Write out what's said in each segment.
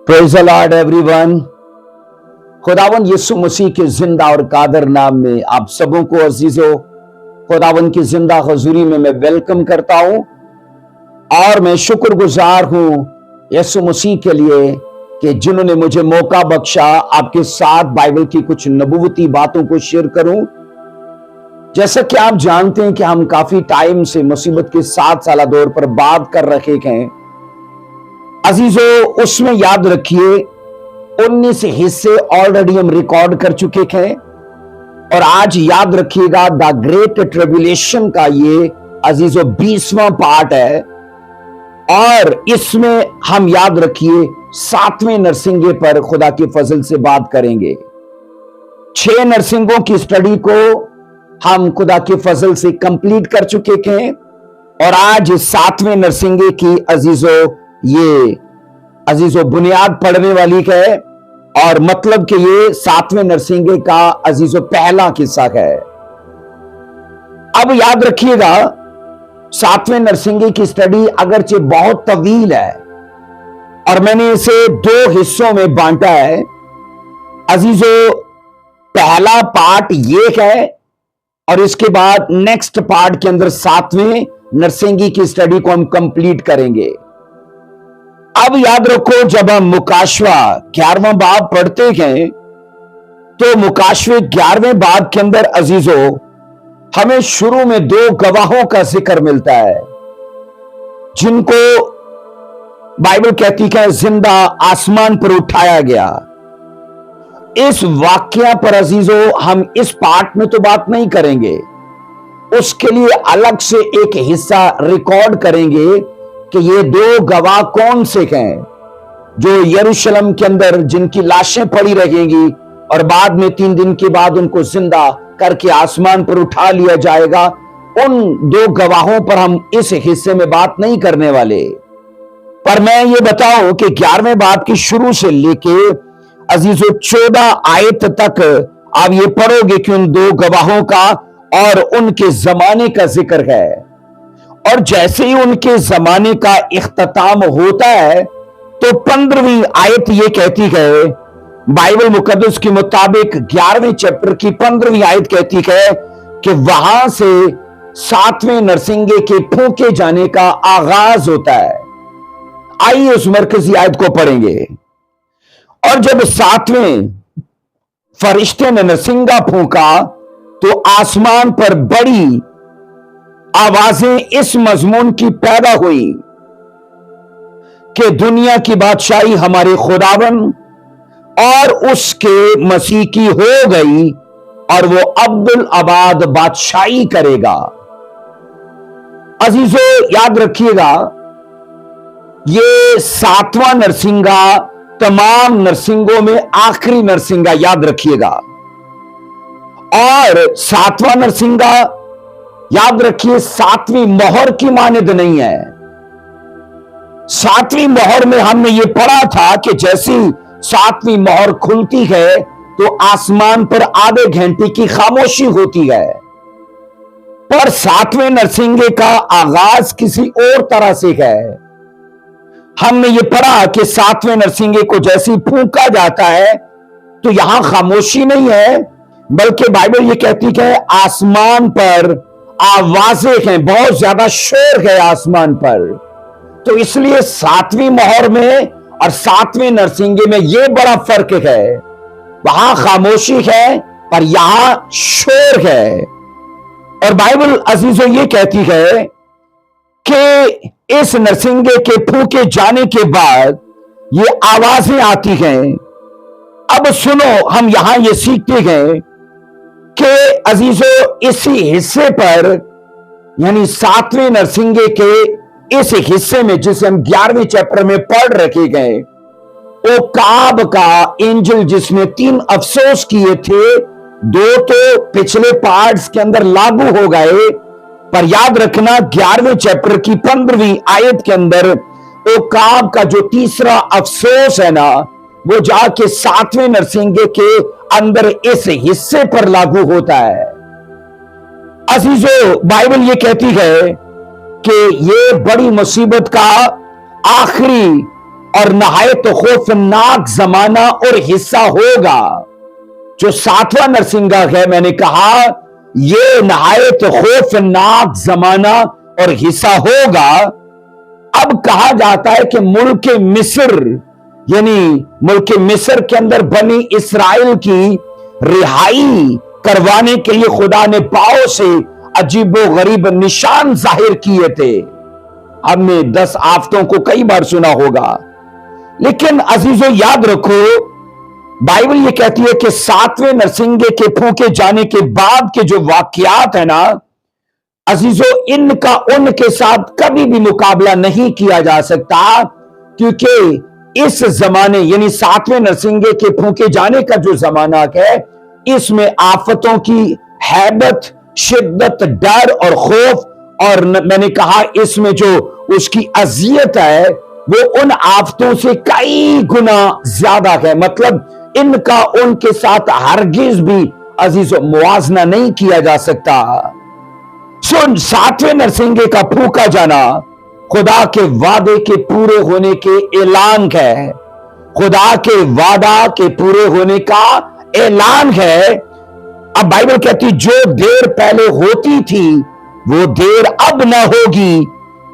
Praise the Lord everyone. खुदावन यीशु मसीह के जिंदा और कादर नाम में आप सबों को अजीजों खुदावन की जिंदा हजूरी में मैं वेलकम करता हूं और मैं शुक्रगुजार हूं यीशु मसीह के लिए कि जिन्होंने मुझे मौका बख्शा आपके साथ बाइबल की कुछ नबूवती बातों को शेयर करूं। जैसा कि आप जानते हैं कि हम काफी टाइम से मुसीबत के 7 साल दौर पर बात कर रहे हैं अजीजों, उसमें याद रखिए 19 हिस्से ऑलरेडी हम रिकॉर्ड कर चुके हैं और आज याद रखिएगा द ग्रेट ट्रिब्यूलेशन का ये अजीजों 20वां पार्ट है और इसमें हम याद रखिए 7वें नरसिंगे पर खुदा की फजल से बात करेंगे। 6 नरसिंगों की स्टडी को हम खुदा की फजल से कंप्लीट कर चुके हैं और आज 7वें नरसिंगे की अजीजों बुनियाद पड़ने वाली है और मतलब कि ये 7वें नरसिंगे का अजीजों पहला किस्सा है। अब याद रखिएगा 7वें नरसिंगे की स्टडी अगरचे बहुत तवील है और मैंने इसे 2 हिस्सों में बांटा है। अजीजों पहला पार्ट ये है और इसके बाद नेक्स्ट पार्ट के अंदर 7वें नरसिंगे की स्टडी को हम कंप्लीट करेंगे। अब याद रखो जब हम मुकाशवा 11वां बाब पढ़ते हैं तो मुकाशवे 11वें बाब के अंदर अजीजों हमें शुरू में 2 गवाहों का जिक्र मिलता है जिनको बाइबल कहती है जिंदा आसमान पर उठाया गया। इस वाक्य पर अजीजों हम इस पार्ट में तो बात नहीं करेंगे, उसके लिए अलग से एक हिस्सा रिकॉर्ड करेंगे कि ये 2 गवाह कौन से हैं जो यरूशलेम के अंदर जिनकी लाशें पड़ी रहेंगी और बाद में 3 दिन के बाद उनको जिंदा करके आसमान पर उठा लिया जाएगा। उन 2 गवाहों पर हम इस हिस्से में बात नहीं करने वाले, पर मैं ये बताऊं कि 11वें बाब की शुरू से लेके अजीजों 14 आयत तक आप ये पढ़ोगे कि उन 2 गवाहों का और उनके जमाने का जिक्र है और जैसे ही उनके जमाने का इख्तिताम होता है तो 15वीं आयत ये कहती है, बाइबल मुकद्दस के मुताबिक 11वें चैप्टर की 15वीं आयत कहती है कि वहां से 7वें नरसिंगे के फूंके जाने का आगाज होता है। आइए उस मरकजी आयत को पढ़ेंगे। और जब 7वें फरिश्ते ने नरसिंगा फूंका तो आसमान पर बड़ी आवाजें इस मजमून की पैदा हुई कि दुनिया की बादशाही हमारे खुदावन और उसके मसीह की हो गई और वो अब्दुल आबाद बादशाही करेगा। अजीजों याद रखिएगा ये 7वां नरसिंगा तमाम नरसिंगों में आखिरी नरसिंगा याद रखिएगा और 7वां नरसिंगा याद रखिए 7वीं मोहर की मानद नहीं है। 7वीं मोहर में हमने ये पढ़ा था कि जैसी 7वीं मोहर खुलती है तो आसमान पर आधे घंटे की खामोशी होती है, पर 7वें नरसिंगे का आगाज किसी और तरह से है। हमने ये पढ़ा कि 7वें नरसिंगे को जैसे फूंका जाता है तो यहां खामोशी नहीं है बल्कि बाइबल ये कहती है आसमान पर आवाजें हैं, बहुत ज्यादा शोर है आसमान पर। तो इसलिए 7वीं मोहर में और 7वें नरसिंगे में यह बड़ा फर्क है, वहां खामोशी है पर यहां शोर है। और बाइबल अजीजों ये कहती है कि इस नरसिंगे के फूंके जाने के बाद ये आवाजें आती हैं। अब सुनो, हम यहां ये सीखते हैं कि अजीजों इसी हिस्से पर यानी 7वें नरसिंगे के इस हिस्से में जिसे हम 11वें चैप्टर में पढ़ रखे गए, वो काब का एंजल जिसने 3 अफसोस किए थे, 2 तो पिछले पार्ट्स के अंदर लागू हो गए, पर याद रखना 11वें चैप्टर की 15वीं आयत के अंदर वो काब का जो तीसरा अफसोस है ना, वो जाके 7वें नरसिंगे के अंदर इस हिस्से पर लागू होता है। अजीजों बाइबल ये कहती है कि ये बड़ी मुसीबत का आखिरी और नहायत खौफनाक जमाना और हिस्सा होगा। जो सातवां नरसिंगा है, मैंने कहा ये नहायत खौफनाक जमाना और हिस्सा होगा। अब कहा जाता है कि मुल्क मिस्र, यानी मुल्क मिस्र के अंदर बनी इस्राएल की रिहाई करवाने के लिए खुदा ने पांव से अजीबो गरीब निशान जाहिर किए थे। हमने 10 आफतों को कई बार सुना होगा, लेकिन अजीजों याद रखो, बाइबल ये कहती है कि सातवें नरसिंगे के फूंके जाने के बाद के जो वाकयात है ना अजीजों, इनका उनके साथ कभी भी मुकाबला नहीं किया जा सकता, क्योंकि इस जमाने यानी सातवें नरसिंगे के फूंके जाने का जो जमाना है, इसमें आफतों की हैबत, शिद्दत, डर और खौफ, और मैंने कहा इसमें जो उसकी अजियत है वो उन आफतों से कई गुना ज्यादा है। मतलब इनका उनके साथ हरगिज भी अजीजों मुआवजा नहीं किया जा सकता। सुन, सातवें नरसिंगे का फूंका जाना खुदा के वादे के पूरे होने के ऐलान है। खुदा के वादा के पूरे होने का ऐलान है। अब बाइबल कहती जो देर पहले होती थी वो देर अब न होगी,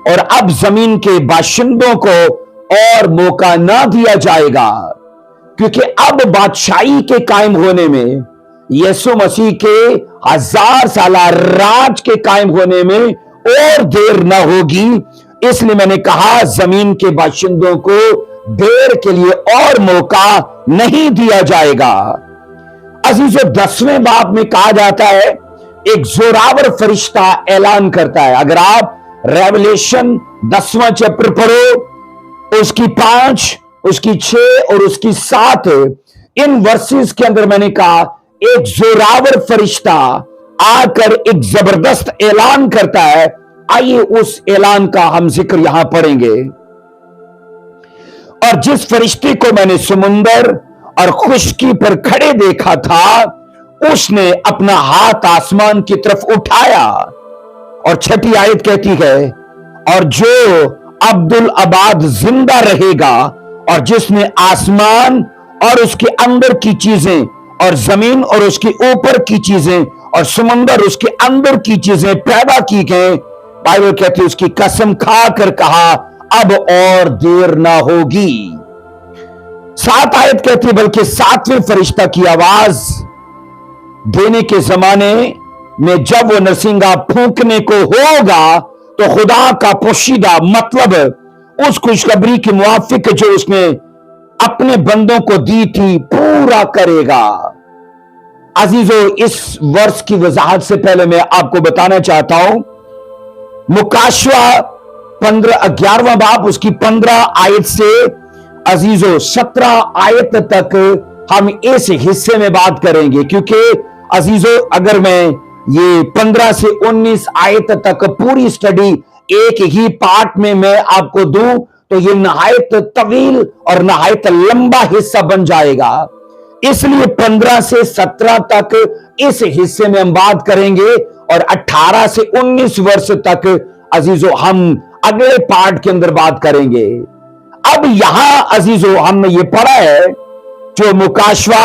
और अब जमीन के बाशिंदों को और मौका ना दिया जाएगा, क्योंकि अब बादशाही के कायम होने में, यीशु मसीह के 1000 साला राज के कायम होने में और देर ना होगी। इसलिए मैंने कहा जमीन के बाशिंदों को देर के लिए और मौका नहीं दिया जाएगा। अजीजों 10वें बाब में कहा जाता है एक जोरावर फरिश्ता ऐलान करता है। अगर आप रेवलेशन 10वां चैप्टर पढ़ो, उसकी 5, उसकी 6 और उसकी 7 इन वर्सेस के अंदर मैंने कहा एक जोरावर फरिश्ता आकर एक जबरदस्त ऐलान करता है। आइए उस ऐलान का हम जिक्र यहां पढ़ेंगे। और जिस फरिश्ते को मैंने समुंदर और खुश्की पर खड़े देखा था, उसने अपना हाथ आसमान की तरफ उठाया, और 6ठी आयत कहती है, और जो अब्दुल अबाद जिंदा रहेगा, और जिसने आसमान और उसके अंदर की चीजें और जमीन और उसके ऊपर की चीजें और समुंदर उसके अंदर की चीजें पैदा की गए, बाइबल कहती है उसकी कसम खाकर कहा अब और देर ना होगी। 7 आयत कहती है, बल्कि 7वें फरिश्ता की आवाज देने के जमाने में जब वो नरसिंगा फूंकने को होगा, तो खुदा का पोशीदा मतलब उस खुशखबरी के मुआफिक जो उसने अपने बंदों को दी थी पूरा करेगा। अजीजों, इस वर्ष की वजाहत से पहले मैं आपको बताना चाहता हूं, मुकाशवा 11वां बाब उसकी 15 आयत से अजीजों 17 आयत तक हम इस हिस्से में बात करेंगे, क्योंकि अजीजों अगर मैं ये 15 से 19 आयत तक पूरी स्टडी एक ही पार्ट में मैं आपको दूं तो ये नहायत तवील और नहायत लंबा हिस्सा बन जाएगा। इसलिए 15 से 17 तक इस हिस्से में हम बात करेंगे, और 18 से 19 वर्ष तक अजीजों हम अगले पार्ट के अंदर बात करेंगे। अब यहां अजीजों हमने ये पढ़ा है, जो मुकाशवा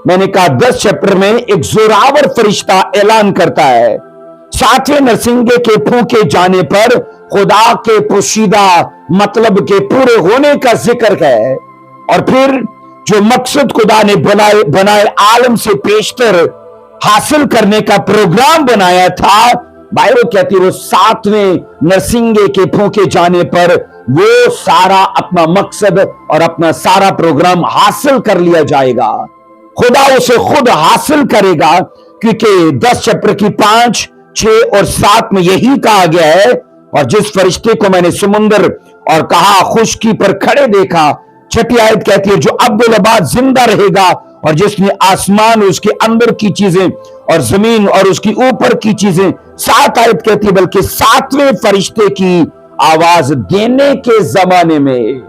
मैंने कहा 10 चैप्टर में एक जोरावर फरिश्ता ऐलान करता है, 7वें नरसिंगे के फूंके जाने पर खुदा के पोशीदा मतलब के पूरे होने का जिक्र है। और फिर जो मकसद खुदा ने बनाए आलम से पेशतर हासिल करने का प्रोग्राम बनाया था, बाइबल कहती है वो 7वें नरसिंगे के फूंके जाने पर वो सारा अपना मकसद और अपना सारा प्रोग्राम हासिल कर लिया जाएगा। खुदा उसे खुद हासिल करेगा, क्योंकि 10 चैप्टर की 5, 6 और 7 में यही कहा गया है, और जिस फरिश्ते को मैंने समुंदर और कहा खुश्की पर खड़े देखा, 6ठी आयत कहती है जो अब्दुल अबाद जिंदा रहेगा, और जिसने आसमान और उसके अंदर की चीजें और जमीन और उसकी ऊपर की चीजें, 7 आयत कहती है बल्कि 7वें फरिश्ते की आवाज देने के जमाने में।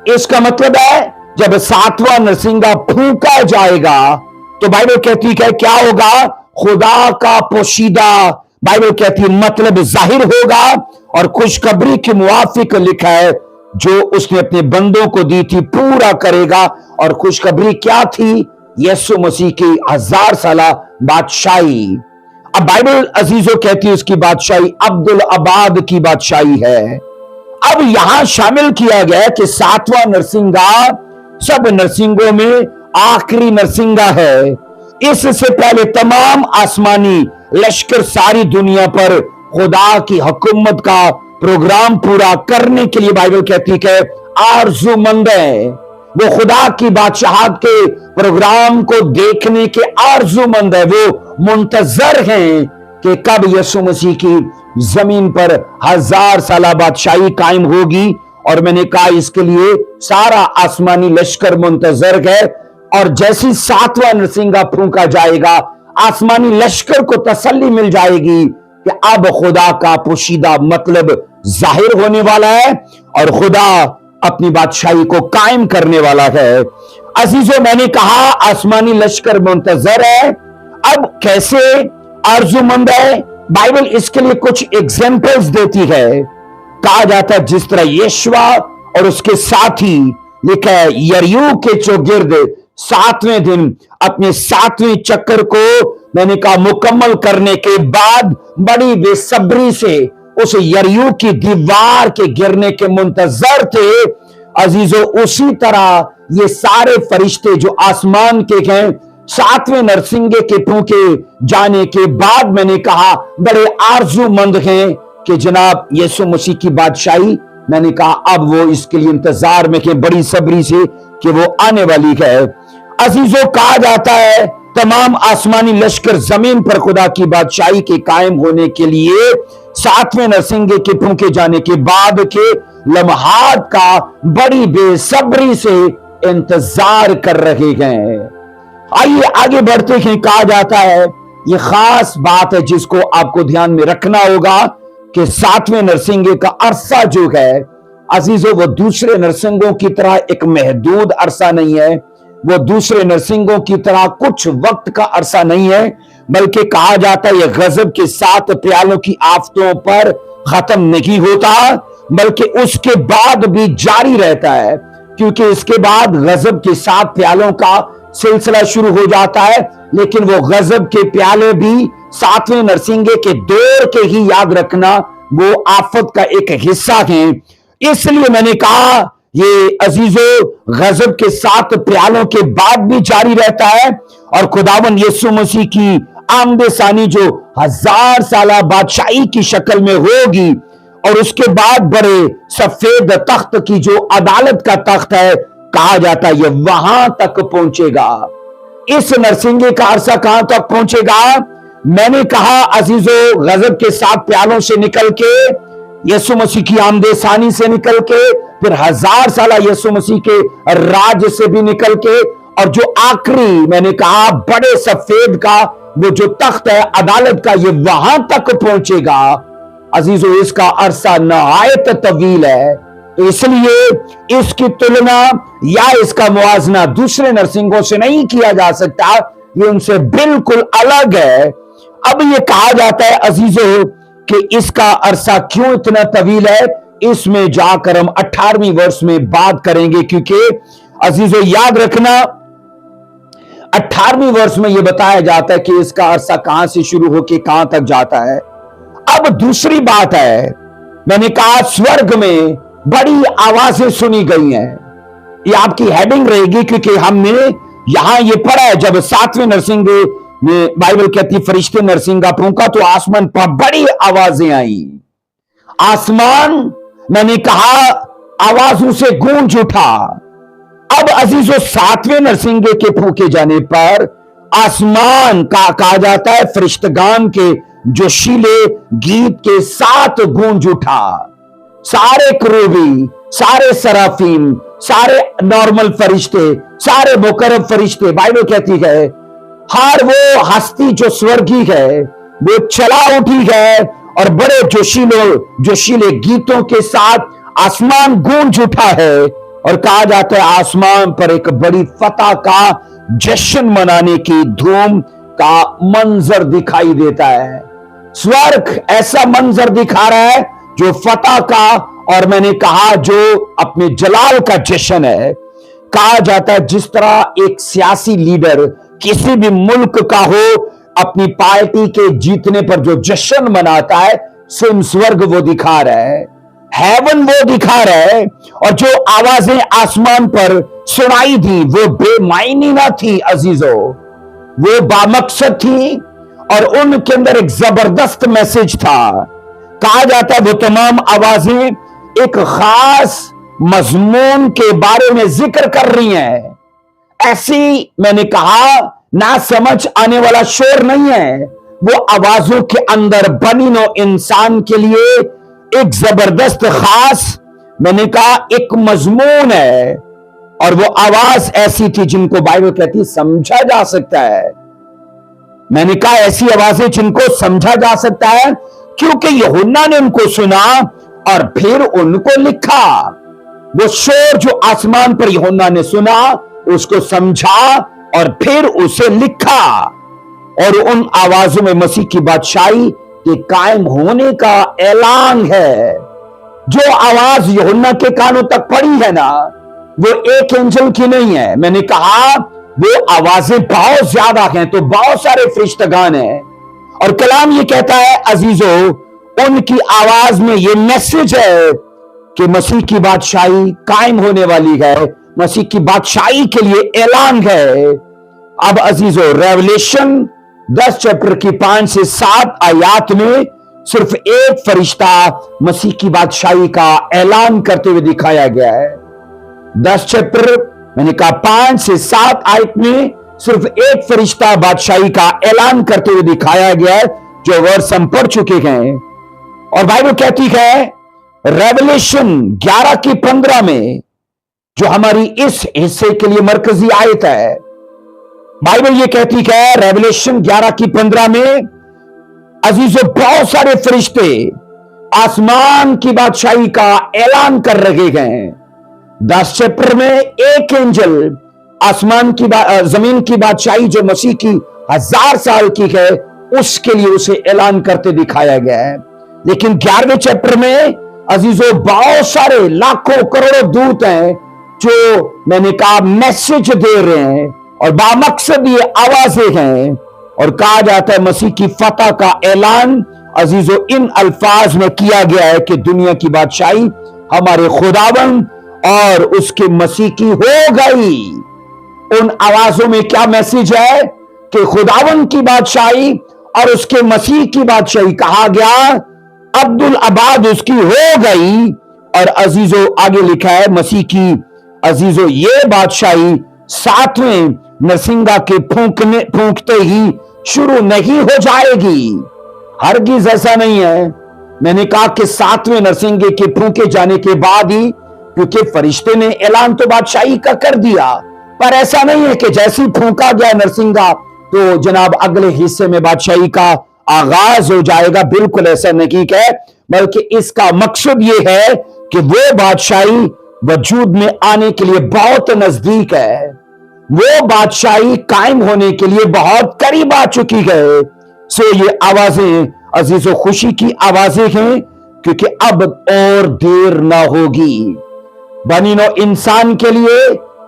इसका मतलब है जब 7वां नरसिंगा फूंका जाएगा तो बाइबल कहती है क्या होगा, खुदा का पोशीदा बाइबल कहती है मतलब जाहिर होगा, और खुशखबरी के मुआफिक लिखा है जो उसने अपने बंदों को दी थी पूरा करेगा। और खुशखबरी क्या थी? यीशु मसीह की 1000 साला बादशाही। अब बाइबल अजीजों कहती है उसकी बादशाही अब्दुल अबाद की बादशाही है। अब यहां शामिल किया गया कि 7वां नरसिंगा सब नरसिंगों में आखिरी नरसिंगा है। इससे पहले तमाम आसमानी लश्कर सारी दुनिया पर खुदा की हुकूमत का प्रोग्राम पूरा करने के लिए बाइबल कहती है आरजूमंद है। वो खुदा की बादशाहत के प्रोग्राम को देखने के आरजूमंद है। वो मुंतजर हैं कि कब यीशु मसीह की जमीन पर 1000 साला बादशाही कायम होगी। और मैंने कहा इसके लिए सारा आसमानी लश्कर मुंतजर है। और जैसी 7वां नरसिंगा फूंका जाएगा, आसमानी लश्कर को तसल्ली मिल जाएगी कि अब खुदा का पोशीदा मतलब जाहिर होने वाला है और खुदा अपनी बादशाही को कायम करने वाला है। अजीजों, मैंने कहा आसमानी लश्कर मुंतजर है। अब कैसे आरजूमंद है? बाइबल इसके लिए कुछ एग्जाम्पल्स देती है। कहा जाता है जिस तरह यीशुआ और उसके साथी लिखा है यरीहो के चौगिर्द 7वें दिन अपने 7वें चक्कर को मैंने कहा मुकम्मल करने के बाद बड़ी बेसब्री से उस यरीहो की दीवार के गिरने के मुंतजर थे। अजीजों, उसी तरह ये सारे फरिश्ते जो आसमान के हैं 7वें नरसिंगे के फूंके जाने के बाद मैंने कहा बड़े आरजूमंद हैं कि जनाब यीशु मसीह की बादशाही, मैंने कहा अब वो इसके लिए इंतजार में कि बड़ी सब्री से कि वो आने वाली है। अजीजों, कहा जाता है तमाम आसमानी लश्कर जमीन पर खुदा की बादशाही के कायम होने के लिए 7वें नरसिंगे के फूंके जाने के बाद के लम्हात का बड़ी बेसब्री से इंतजार कर रहे हैं। आइए आगे बढ़ते हैं। कहा जाता है यह खास बात है जिसको आपको ध्यान में रखना होगा कि 7वें नरसिंगे का अरसा जो है अजीजों, वो दूसरे नरसिंगों की तरह एक महदूद अरसा नहीं है। वो दूसरे नरसिंगों की तरह कुछ वक्त का अरसा नहीं है, बल्कि कहा जाता है यह गजब के 7 प्यालों की आफतों पर खत्म नहीं होता, बल्कि उसके बाद भी जारी रहता है। क्योंकि इसके बाद गजब के 7 प्यालों का सिलसिला शुरू हो जाता है, लेकिन वो गजब के प्याले भी 7वें नरसिंगे के दौर के ही, याद रखना, वो आफत का एक हिस्सा है। इसलिए मैंने कहा ये अजीजों गजब के 7 प्यालों के बाद भी जारी रहता है। और खुदावन यीशु मसीह की आमदे सानी जो 1000 साला बादशाही की शक्ल में होगी और उसके बाद बड़े सफेद तख्त की जो अदालत का तख्त है, कहा जाता है ये वहां तक पहुंचेगा। इस नरसिंगे का अरसा कहां तक पहुंचेगा? मैंने कहा अजीजों गजब के 7 प्यालों से निकल के यीशु मसीह की आमदे सानी से निकल के फिर 1000 साला यीशु मसीह के राज से भी निकल के और जो आखिरी मैंने कहा बड़े सफेद का वो जो तख्त है अदालत का, ये वहां तक पहुंचेगा। अजीजों, इसका अरसा नहायत तवील है, तो इसलिए इसकी तुलना या इसका मुआजना दूसरे नरसिंगों से नहीं किया जा सकता। ये उनसे बिल्कुल अलग है। अब ये कहा जाता है अजीजों कि इसका अरसा क्यों इतना तवील है, इसमें जाकर हम 18वीं वर्ष में बात करेंगे। क्योंकि अजीजों याद रखना 18वीं वर्ष में यह बताया जाता है कि इसका अरसा कहां से शुरू होकर कहां तक जाता है। अब दूसरी बात है, मैंने कहा स्वर्ग में बड़ी आवाजें सुनी गई हैं। ये आपकी हेडिंग रहेगी क्योंकि हमने यहां ये पढ़ा है जब 7वें नरसिंगे में बाइबल कहती फरिश्ते नरसिंगा फूंका तो आसमान पर बड़ी आवाजें आई। आसमान मैंने कहा आवाजों से गूंज उठा। अब अजीजों 7वें नरसिंगे के फूंके जाने पर आसमान का कहा जाता है फरिश्तगान के जोशीले गीत के साथ गूंज उठा। सारे क्रूबी, सारे सराफीम, सारे नॉर्मल फरिश्ते, सारे मुकर्रब फरिश्ते, बाइबल कहती है हर वो हस्ती जो स्वर्गीय है वो चला उठी है और बड़े जोशीले गीतों के साथ आसमान गूंज उठा है। और कहा जाता है आसमान पर एक बड़ी फतह का जश्न मनाने की धूम का मंजर दिखाई देता है। स्वर्ग ऐसा मंजर दिखा रहा है जो फतह का اور میں نے کہا جو اپنے جلال کا جشن ہے، کہا جاتا ہے جس طرح ایک سیاسی لیڈر کسی بھی ملک کا ہو اپنی پارٹی کے جیتنے پر جو جشن مناتا ہے، سیم سورگ وہ دکھا رہا ہے، ہیون وہ دکھا رہا ہے، اور جو آوازیں آسمان پر سنائی دی وہ بے معنی نہ تھی عزیزو، وہ بامقصد تھی، اور ان کے اندر ایک زبردست میسج تھا۔ کہا جاتا ہے وہ تمام آوازیں ایک خاص مضمون کے بارے میں ذکر کر رہی ہیں۔ ایسی میں نے کہا نہ سمجھ آنے والا شور نہیں ہے، وہ آوازوں کے اندر بنی نو انسان کے لیے ایک زبردست خاص میں نے کہا ایک مضمون ہے، اور وہ آواز ایسی تھی جن کو بائبل کہتی سمجھا جا سکتا ہے۔ میں نے کہا ایسی آوازیں جن کو سمجھا جا سکتا ہے کیونکہ یوحنا نے ان کو سنا اور پھر ان کو لکھا۔ وہ شور جو آسمان پر یوحنا نے سنا، اس کو سمجھا اور پھر اسے لکھا، اور ان آوازوں میں مسیح کی بادشاہی کے قائم ہونے کا اعلان ہے۔ جو آواز یوحنا کے کانوں تک پڑی ہے نا، وہ ایک اینجل کی نہیں ہے، میں نے کہا وہ آوازیں بہت زیادہ ہیں، تو بہت سارے فرشتگان ہیں، اور کلام یہ کہتا ہے عزیزو ان کی آواز میں یہ میسج ہے کہ مسیح کی بادشاہی قائم ہونے والی ہے، مسیح کی بادشاہی کے لیے اعلان ہے۔ اب عزیزو ریولیشن 10 چیپٹر کی 5 سے 7 آیات میں صرف ایک فرشتہ مسیح کی بادشاہی کا اعلان کرتے ہوئے دکھایا گیا ہے۔ 10 چیپٹر میں نے کہا 5 سے 7 آیت میں صرف ایک فرشتہ بادشاہی کا اعلان کرتے ہوئے دکھایا گیا ہے، جو ورس ہم پڑھ چکے ہیں۔ اور بائبل کہتی ہے ریولیشن 11 کی 15 میں، جو ہماری اس حصے کے لیے مرکزی آیت ہے، بائبل یہ کہتی ہے ریولیشن 11 کی 15 میں عزیزو بہت سارے فرشتے آسمان کی بادشاہی کا اعلان کر رہے ہیں۔ 10 چیپٹر میں ایک اینجل آسمان کی زمین کی بادشاہی جو مسیح کی 1000 سال کی ہے اس کے لیے اسے اعلان کرتے دکھایا گیا ہے۔ لیکن 11ویں چیپٹر میں عزیزو بہت سارے لاکھوں کروڑوں دوت ہیں جو میں نے کہا میسج دے رہے ہیں، اور بامقصد یہ آوازیں ہیں، اور کہا جاتا ہے مسیح کی فتح کا اعلان عزیزو ان الفاظ میں کیا گیا ہے کہ دنیا کی بادشاہی ہمارے خداوند اور اس کے مسیح کی ہو گئی۔ ان آوازوں میں کیا میسج ہے کہ خداوند کی بادشاہی اور اس کے مسیح کی بادشاہی کہا گیا، عبدالآباد اس کی ہو گئی، اور عزیزو آگے لکھا ہے مسیح کی عزیزو یہ بادشاہی 7ویں نرسنگا کے پھونکتے ہی شروع نہیں ہو جائے گی۔ ہرگز ایسا نہیں ہے، میں نے کہا کہ 7ویں نرسنگے کے پھونکے جانے کے بعد ہی، کیونکہ فرشتے نے اعلان تو بادشاہی کا کر دیا، پر ایسا نہیں ہے کہ جیسی پھونکا گیا نرسنگا تو جناب اگلے حصے میں بادشاہی کا آغاز ہو جائے گا۔ بالکل ایسا نہیں ہے، بلکہ اس کا مقصد یہ ہے کہ وہ بادشاہی وجود میں آنے کے لیے بہت نزدیک ہے، وہ بادشاہی قائم ہونے کے لیے بہت قریب آ چکی ہے۔ سو یہ آوازیں عزیز و خوشی کی آوازیں ہیں، کیونکہ اب اور دیر نہ ہوگی بنی نو انسان کے لیے،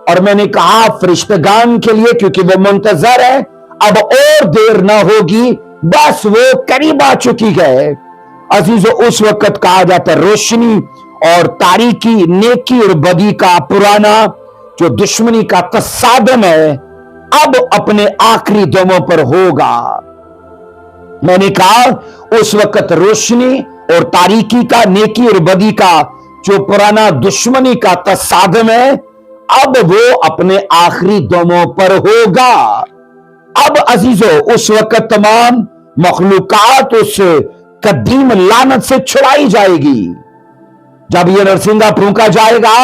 اور میں نے کہا فرشتگان کے لیے، کیونکہ وہ منتظر ہے، اب اور دیر نہ ہوگی، بس وہ قریب آ چکی ہے۔ عزیزو اس وقت کہا جاتا ہے روشنی اور تاریکی، نیکی اور بدی کا پرانا جو دشمنی کا تصادم ہے اب اپنے آخری دموں پر ہوگا۔ میں نے کہا اس وقت روشنی اور تاریکی کا، نیکی اور بدی کا جو پرانا دشمنی کا تصادم ہے اب وہ اپنے آخری دموں پر ہوگا۔ اب عزیزو اس وقت تمام مخلوقات اس قدیم لعنت سے چھڑائی جائے گی۔ جب یہ نرسنگا پھونکا جائے گا،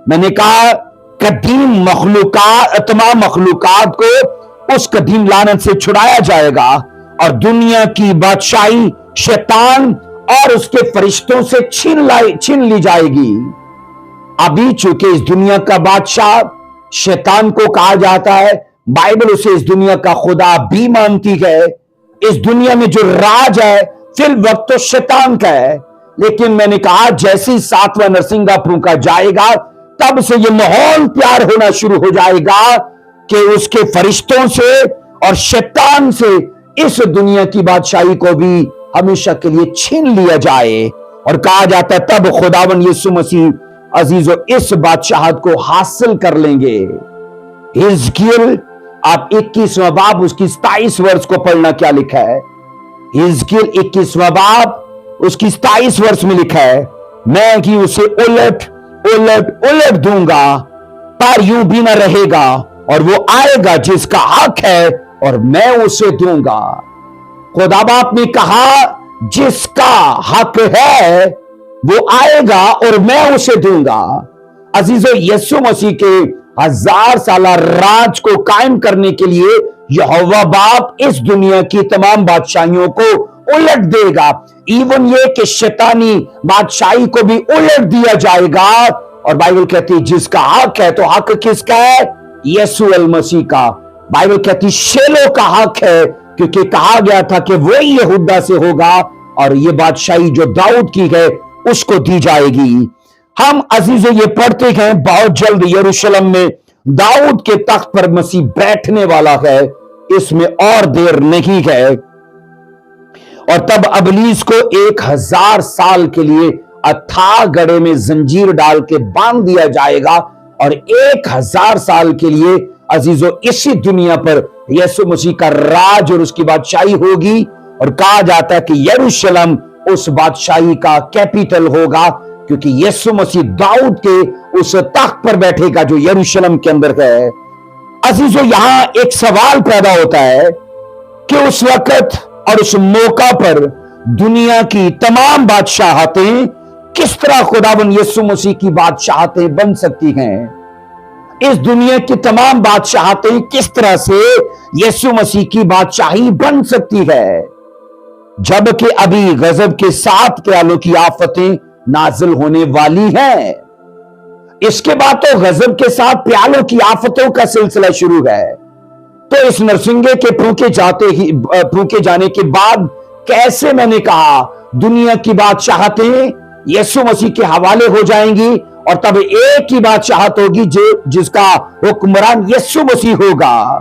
میں نے کہا قدیم مخلوقات، تمام مخلوقات کو اس قدیم لعنت سے چھڑایا جائے گا، اور دنیا کی بادشاہی شیطان اور اس کے فرشتوں سے چھین لی جائے گی۔ ابھی چونکہ اس دنیا کا بادشاہ شیطان کو کہا جاتا ہے، بائبل اسے اس دنیا کا خدا بھی مانتی ہے۔ اس دنیا میں جو راج ہے فی الوقت تو شیطان کا ہے، लेकिन मैंने कहा जैसे 7वां नरसिंगा फूंका जाएगा तब से ये माहौल तैयार होना शुरू हो जाएगा कि उसके फरिश्तों से और शैतान से इस दुनिया की बादशाही को भी हमेशा के लिए छीन लिया जाए। और कहा जाता है तब खुदावन यीशु मसीह अजीजों इस बादशाहत को हासिल कर लेंगे। हिजकियेल आप 21वां बाब उसकी 27 वर्ष को पढ़ना, क्या लिखा है? हिजकियेल 21वां बाब उसकी 27 वर्ष में लिखा है, मैं कि उसे उलट उलट उलट दूंगा, पर यूं भी न रहेगा, और वो आएगा जिसका हक है और मैं उसे दूंगा। खुदा बाप ने कहा जिसका हक है वो आएगा और मैं उसे दूंगा। अजीजों, यीशु मसीह के 1000 साला राज को कायम करने के लिए यहोवा बाप इस दुनिया की तमाम बादशाहियों को उलट देगा। इवन ये कि शैतानी बादशाही को भी उलट दिया जाएगा। और बाइबल कहती है जिसका हक है, तो हक किसका है? यीशु अल मसीह का। बाइबल कहती शेलो का हक है, क्योंकि कहा गया था कि वही यहूदा से होगा और ये बादशाही जो दाऊद की है उसको दी जाएगी। हम अजीजों ये पढ़ते हैं बहुत जल्द यरूशलेम में दाऊद के तख्त पर मसीह बैठने वाला है, इसमें और देर नहीं है। और तब अबलीस को 1000 साल के लिए अथाह गड़े में जंजीर डाल के बांध दिया जाएगा और 1000 साल के लिए अजीजों इसी दुनिया पर यीशु मसीह का राज और उसकी बादशाही होगी। और कहा जाता है कि यरूशलेम उस बादशाही का कैपिटल होगा, क्योंकि यीशु मसीह दाऊद के उस तख्त पर बैठेगा जो यरूशलेम के अंदर है। अजीजों, यहां एक सवाल पैदा होता है कि उस वक्त और उस मौका पर दुनिया की तमाम बादशाहतें किस तरह खुदावन यीशु मसीह की बादशाहतें बन सकती हैं। इस दुनिया की तमाम बादशाहतें किस तरह से यीशु मसीह की बादशाही बन सकती है, जबकि अभी गजब के 7 प्यालों की आफतें नाजिल होने वाली हैं। इसके बाद तो गजब के 7 प्यालों की आफतों का सिलसिला शुरू है। तो इस नरसिंगे के फूंके जाने के बाद कैसे, मैंने कहा, दुनिया की बादशाहतें यीशु मसीह के हवाले हो जाएंगी और तब एक ही बादशाहत होगी जिसका हुक्मरान यीशु मसीह होगा।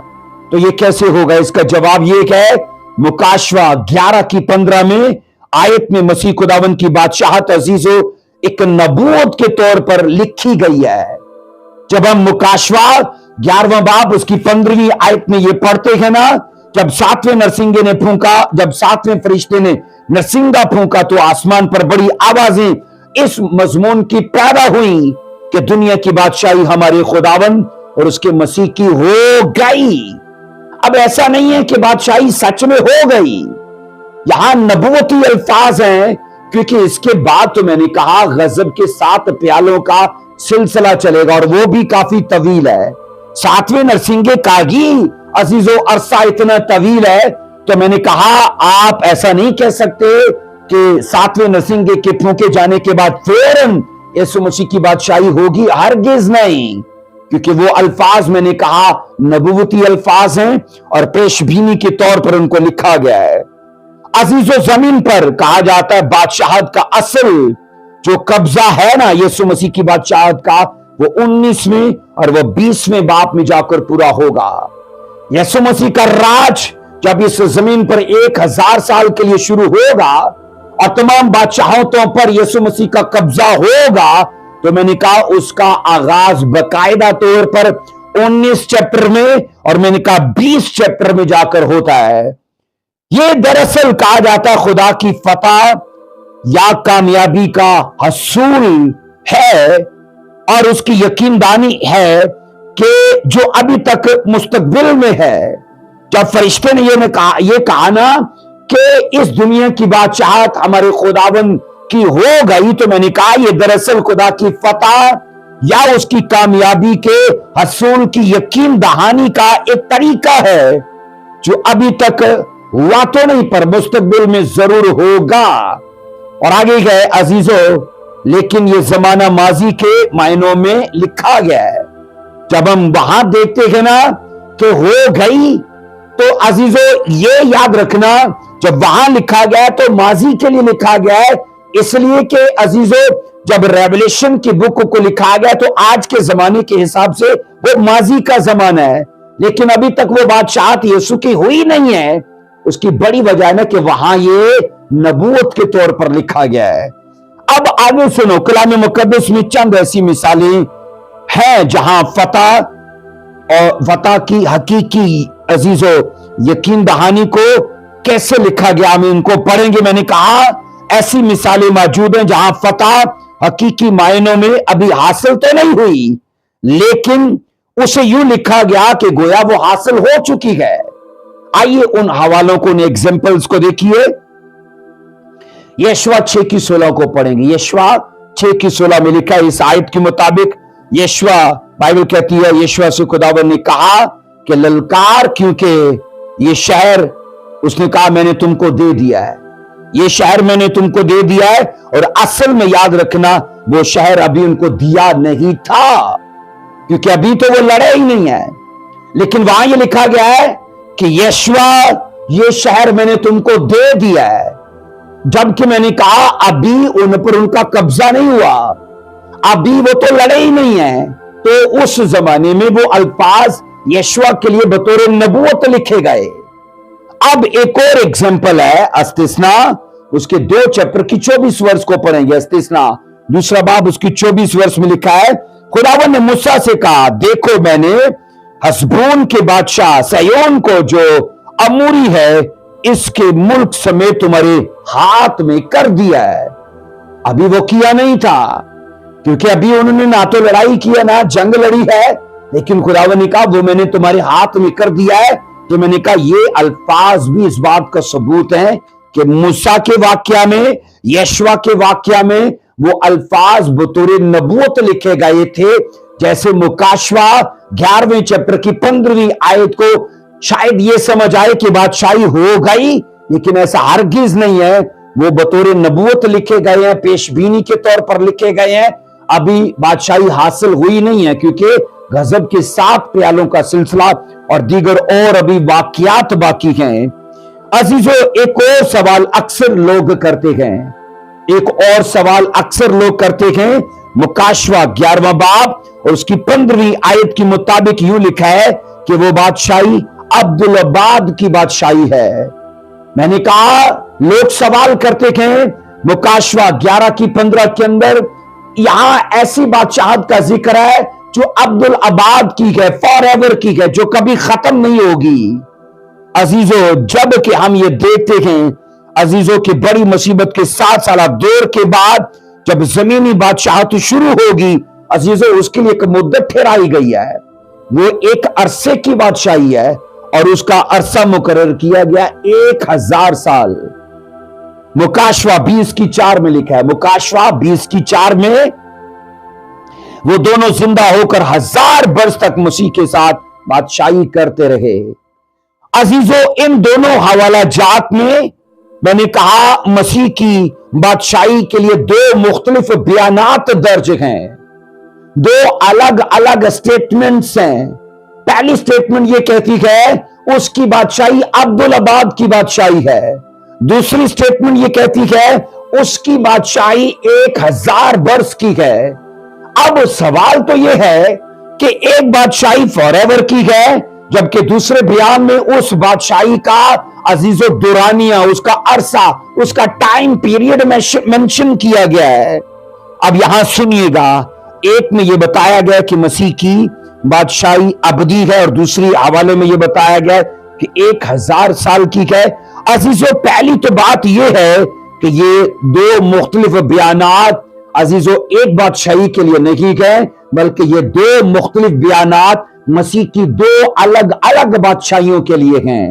तो ये कैसे होगा? इसका जवाब ये है, मुकाशवा 11:15 में आयत में मसीह खुदावन की बादशाहत अजीजों एक नबूवत के तौर पर लिखी गई है। जब हम मुकाशवा 11वां बाब उसकी 15वीं आयत में ये पढ़ते हैं ना, जब 7वें नरसिंगे ने फूंका, जब 7वें फरिश्ते ने नरसिंगा फूंका तो आसमान पर बड़ी आवाजें इस मजमून की पैदा हुई कि दुनिया की बादशाही हमारे खुदावन और उसके मसीह की हो गई। अब ऐसा नहीं है कि बादशाही सच में हो गई, यहां नबूवती अल्फाज हैं, क्योंकि इसके बाद तो मैंने कहा गजब के 7 प्यालों का सिलसिला चलेगा और वो भी काफी तवील है। 7वें नरसिंगे का ही अजीजों अरसा इतना तवील है, तो मैंने कहा आप ऐसा नहीं कह सकते कि 7वें नरसिंगे के फूंके जाने के बाद फौरन यीशु मसीह की बादशाही होगी, हरगिज नहीं, क्योंकि वो अल्फाज मैंने कहा नबूवती अल्फाज हैं और पेशबीनी के तौर पर उनको लिखा गया है। अजीजों, जमीन पर कहा जाता है बादशाहत का असल जो कब्जा है ना यीशु मसीह की बादशाहत का, वो 19वें और वो 20वें बाब में जाकर पूरा होगा। यीशु मसीह का राज जब इस जमीन पर 1000 साल के लिए शुरू होगा और तमाम बादशाहतों पर यीशु मसीह का कब्जा होगा, तो मैंने कहा उसका आगाज बाकायदा तौर पर 19 चैप्टर में और मैंने कहा 20 चैप्टर में जाकर होता है। यह दरअसल कहा जाता है खुदा की फतह या कामयाबी का हसूल है और उसकी यकीनदानी है कि जो अभी तक मुस्तकबिल में है। जब फरिश्ते ने ये कहा ना कि इस दुनिया की बादशाहत हमारे खुदावन की हो गई, तो मैंने कहा ये दरअसल खुदा की फतह या उसकी कामयाबी के हसूल की यकीन दहानी का एक तरीका है जो अभी तक हुआ तो नहीं पर मुस्तकबिल में जरूर होगा। और आगे गए अजीजों, लेकिन ये जमाना माजी के मायनों में लिखा गया है। जब हम वहां देखते हैं ना कि हो गई, तो अजीजों ये याद रखना जब वहां लिखा गया है तो माजी के लिए लिखा गया है, इसलिए कि अजीजों, जब रेवलेशन की बुक को लिखा गया तो आज के जमाने के हिसाब से वो माजी का जमाना है, लेकिन अभी तक वो बादशाहत यीशु की हुई नहीं है। उसकी बड़ी वजह है कि वहां ये नबूवत के तौर पर लिखा गया है। अब आगे सुनो, कलाम मुकद्दस में चंद ऐसी मिसालें हैं जहां फतह और फतह की हकीकी अजीजों यकीन दहानी को कैसे लिखा गया, हम इनको पढ़ेंगे। मैंने कहा ऐसी मिसालें मौजूद हैं जहां फतह हकीकी मायनों में अभी हासिल तो नहीं हुई, लेकिन उसे यूं लिखा गया कि गोया वो हासिल हो चुकी है। आइए उन हवालों को, उन एग्जाम्पल्स को देखिए। यशवा 6:16 को पढ़ेंगे। यशवा 6:16 में लिखा है, इस आयत के मुताबिक यशवा, बाइबल कहती है, यशवा से खुदावंद ने कहा कि ललकार, क्योंकि ये शहर, उसने कहा मैंने तुमको दे दिया है, ये शहर मैंने तुमको दे दिया है। और असल में याद रखना, वो शहर अभी उनको दिया नहीं था, क्योंकि अभी तो वो लड़े ही नहीं है। लेकिन वहां ये लिखा गया है कि यशवा, ये शहर मैंने तुमको दे दिया है, जबकि मैंने कहा अभी उन पर उनका कब्जा नहीं हुआ, अभी वो तो लड़े ही नहीं है। तो उस जमाने में वो अल्फाज यशवा के लिए बतौर नबूवत लिखे गए। अब एक और एग्जाम्पल है अस्तिस्ना, उसके 2 चैप्टर की 24 वर्ष को पढ़ेंगे। अस्तिस्ना 2 बाब उसकी 24 वर्ष में लिखा है, खुदावंद ने मूसा से कहा, देखो मैंने हसबोन के बादशाह सयोन को, जो अमूरी है, इसके मुल्क समेत तुम्हारे हाथ में कर दिया है। अभी वो किया नहीं था, क्योंकि अभी उन्होंने ना तो लड़ाई की है ना जंग लड़ी है, लेकिन खुदावंद ने कहा वो मैंने तुम्हारे हाथ में कर दिया है। तो मैंने कहा ये अल्फाज भी इस बात का सबूत है कि मूसा के वाक्या में, यशवा के वाक्या में वो अल्फाज बतौर नबूवत लिखे गए थे। जैसे मुकाशवा 11वें चैप्टर की 15वीं आयत को शायद ये समझ आए कि बादशाही हो गई, लेकिन ऐसा हरगिज नहीं है। वो बतौर नबूवत लिखे गए हैं, पेशबीनी के तौर पर लिखे गए हैं। अभी बादशाही हासिल हुई नहीं है, क्योंकि गजब के 7 प्यालों का सिलसिला और दीगर और अभी वाकयात बाकी हैं। अजीजों, एक और सवाल अक्सर लोग करते हैं, एक और सवाल अक्सर लोग करते हैं। मुकाशवा 11वां बाब और उसकी 15वीं आयत के मुताबिक यूं लिखा है कि वो बादशाही अब्दुल-अबाद की बादशाही है। मैंने कहा लोग सवाल करते हैं, मुकाशवा 11 की 15 के अंदर यहां ऐसी बादशाहत का जिक्र है जो अब्दुल-अबाद की है, फॉरएवर की है, जो कभी खत्म नहीं होगी। अजीजों, जब कि हम ये देखते हैं अजीजों की बड़ी मुसीबत के 7 साल दौर के बाद जब जमीनी बादशाहत शुरू होगी, अजीजों उसके लिए एक मुद्दत ठहराई गई है। वो एक अरसे की बादशाही है और उसका अरसा मुकर्रर किया गया 1000 साल। मुकाशवा 20:4 में लिखा है, मुकाशवा 20:4 में वो दोनों जिंदा होकर 1000 वर्ष तक मसीह के साथ बादशाही करते रहे। अजीजों, इन दोनों हवाला जात में मैंने कहा मसीह की बादशाही के लिए 2 मुख्तलिफ बयानात दर्ज हैं, 2 अलग अलग स्टेटमेंट्स हैं। पहली स्टेटमेंट ये कहती है उसकी बादशाही अब्दुल-अबाद की बादशाही है। दूसरी स्टेटमेंट ये कहती है उसकी बादशाही 1000 वर्ष की है। अब सवाल तो यह है कि एक बादशाही फॉरएवर की है, जबकि दूसरे बयान में उस बादशाही का अजीजों दुरानिया, उसका अरसा, उसका टाइम पीरियड मेंशन किया गया है। अब यहां सुनिएगा, एक में यह बताया गया कि मसीह की बादशाही अबदी है और दूसरी हवाले में यह बताया गया कि 1000 साल की है। अजीजों, पहली तो बात यह है कि ये 2 मुख्तलिफ बयानात अजीजों एक बादशाही के लिए नहीं गए, बल्कि ये 2 मुख्तलिफ बयानात मसीह की 2 अलग अलग बादशाहियों के लिए हैं।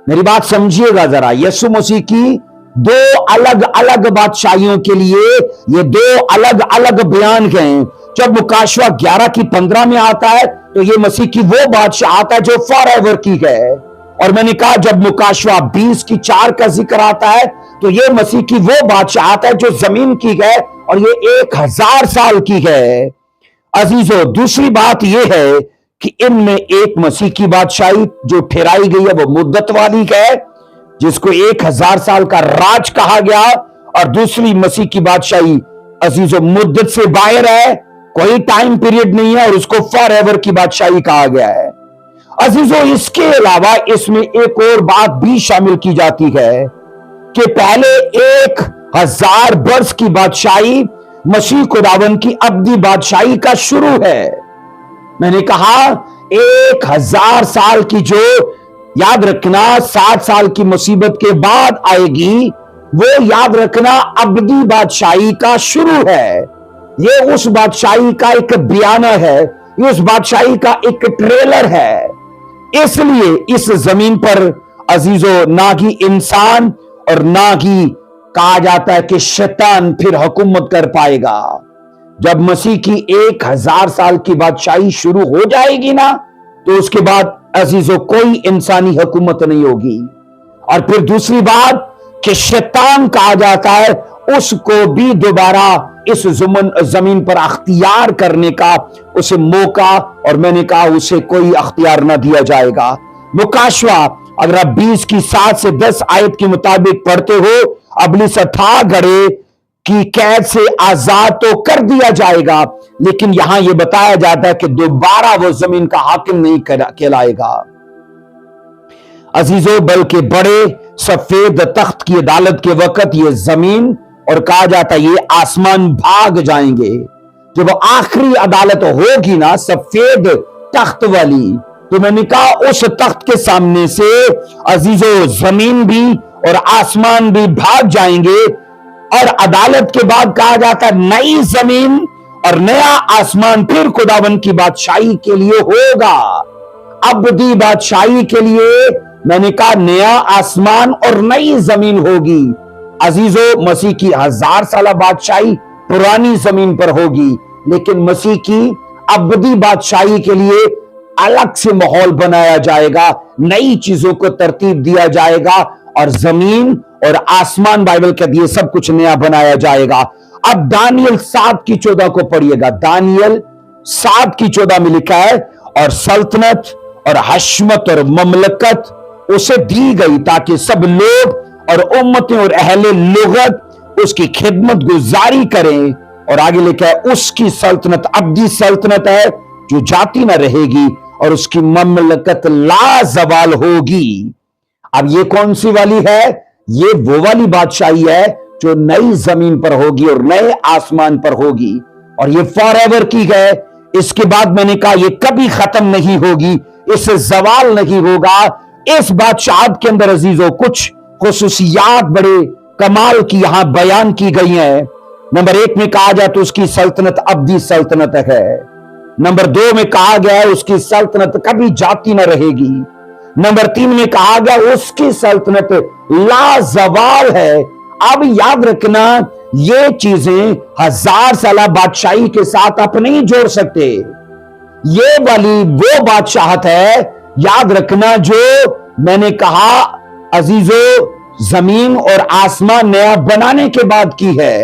मेरी बात समझिएगा जरा, यीशु मसीह की 2 अलग अलग बादशाहियों के लिए ये 2 अलग अलग बयान हैं। जब मुकाशवा 11 की 15 में आता है तो ये मसीह की वो बादशाह आता है जो फॉरएवर की है, और मैंने कहा जब मुकाशवा 20:4 का जिक्र आता है तो ये मसीह की वो बादशाह आता है जो जमीन की है और ये 1000 साल की है। अजीजों, दूसरी बात यह है कि इनमें एक मसीह की बादशाही जो ठहराई गई है वो मुद्दत वाली है, जिसको 1000 साल का राज कहा गया, اور دوسری مسیح کی بادشاہی عزیزو مدت سے باہر ہے، کوئی ٹائم پیریڈ نہیں ہے، اور اس کو فار ایور کی بادشاہی کہا گیا ہے۔ عزیزو اس کے علاوہ اس میں ایک اور بات بھی شامل کی جاتی ہے کہ پہلے 1000 برس کی بادشاہی مسیح خداوند کی ابدی بادشاہی کا شروع ہے۔ میں نے کہا 1000 سال کی جو یاد رکھنا 7 سال کی مصیبت کے بعد آئے گی، وہ یاد رکھنا ابدی بادشاہی کا شروع ہے۔ یہ اس بادشاہی کا ایک بیانہ ہے، یہ اس بادشاہی کا ایک ٹریلر ہے۔ اس لیے اس زمین پر عزیزو نہ ہی انسان اور نہ ہی کہا جاتا ہے کہ شیطان پھر حکومت کر پائے گا۔ جب مسیح کی 1000 سال کی بادشاہی شروع ہو جائے گی نا، تو اس کے بعد عزیزو کوئی انسانی حکومت نہیں ہوگی۔ اور پھر دوسری بات کہ شیطان کہا جاتا ہے اس کو بھی دوبارہ اس زمین پر اختیار کرنے کا اسے موقع، اور میں نے کہا اسے کوئی اختیار نہ دیا جائے گا۔ مکاشوہ اگر آپ 20 کی 7 سے 10 آیت کے مطابق پڑھتے ہو، ابلیس تھا گڑے کی قید سے آزاد تو کر دیا جائے گا، لیکن یہاں یہ بتایا جاتا ہے کہ دوبارہ وہ زمین کا حاکم نہیں کہلائے گا عزیزو، بلکہ بڑے سفید تخت کی عدالت کے وقت یہ زمین اور کہا جاتا ہے یہ آسمان بھاگ جائیں گے۔ جب وہ آخری عدالت ہوگی نا سفید تخت والی، تو میں نے کہا اس تخت کے سامنے سے عزیزو زمین بھی اور آسمان بھی بھاگ جائیں گے، اور عدالت کے بعد کہا جاتا ہے نئی زمین اور نیا آسمان پھر خداوند کی بادشاہی کے لیے ہوگا، ابدی بادشاہی کے لیے۔ میں نے کہا نیا آسمان اور نئی زمین ہوگی عزیزو۔ مسیح کی 1000 سالہ بادشاہی پرانی زمین پر ہوگی، لیکن مسیح کی ابدی بادشاہی کے لیے الگ سے ماحول بنایا جائے گا، نئی چیزوں کو ترتیب دیا جائے گا، اور زمین اور آسمان بائبل کہتی ہے سب کچھ نیا بنایا جائے گا۔ اب دانیل 7 کی 14 کو پڑھیے گا۔ دانیل 7 کی 14 میں لکھا ہے، اور سلطنت اور حشمت اور مملکت اسے دی گئی تاکہ سب لوگ اور امتیں اور اہل لغت اس کی خدمت گزاری کریں، اور آگے لکھا ہے اس کی سلطنت ابدی سلطنت ہے جو جاتی نہ رہے گی، اور اس کی مملکت لا زوال ہوگی۔ اب یہ کون سی والی ہے؟ یہ وہ والی بادشاہی ہے جو نئی زمین پر ہوگی اور نئے آسمان پر ہوگی، اور یہ فار ایور کی ہے۔ اس کے بعد میں نے کہا یہ کبھی ختم نہیں ہوگی، اس سے زوال نہیں ہوگا۔ اس بادشاہت کے اندر عزیزو کچھ خصوصیات بڑے کمال کی یہاں بیان کی گئی ہیں۔ نمبر 1 میں کہا جائے تو اس کی سلطنت ابدی سلطنت ہے۔ نمبر 2 میں کہا گیا ہے اس کی سلطنت کبھی جاتی نہ رہے گی۔ نمبر 3 میں کہا گیا اس کی سلطنت لا زوال ہے۔ اب یاد رکھنا یہ چیزیں 1000 سالہ بادشاہی کے ساتھ آپ نہیں جوڑ سکتے۔ یہ والی وہ بادشاہت ہے، یاد رکھنا، جو میں نے کہا عزیزو زمین اور آسمان نیا بنانے کے بعد کی ہے۔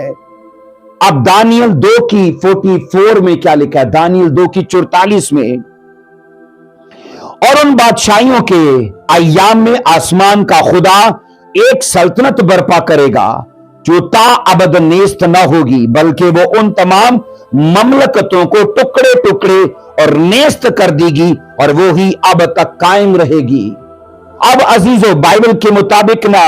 اب دانیل 2 کی 44 میں کیا لکھا ہے؟ دانیل 2 کی 44 میں، اور ان بادشاہیوں کے ایام میں آسمان کا خدا ایک سلطنت برپا کرے گا جو تا ابد نیست نہ ہوگی، بلکہ وہ ان تمام مملکتوں کو ٹکڑے ٹکڑے اور نیست کر دے گی، اور وہی اب تک قائم رہے گی۔ اب عزیزو بائبل کے مطابق نا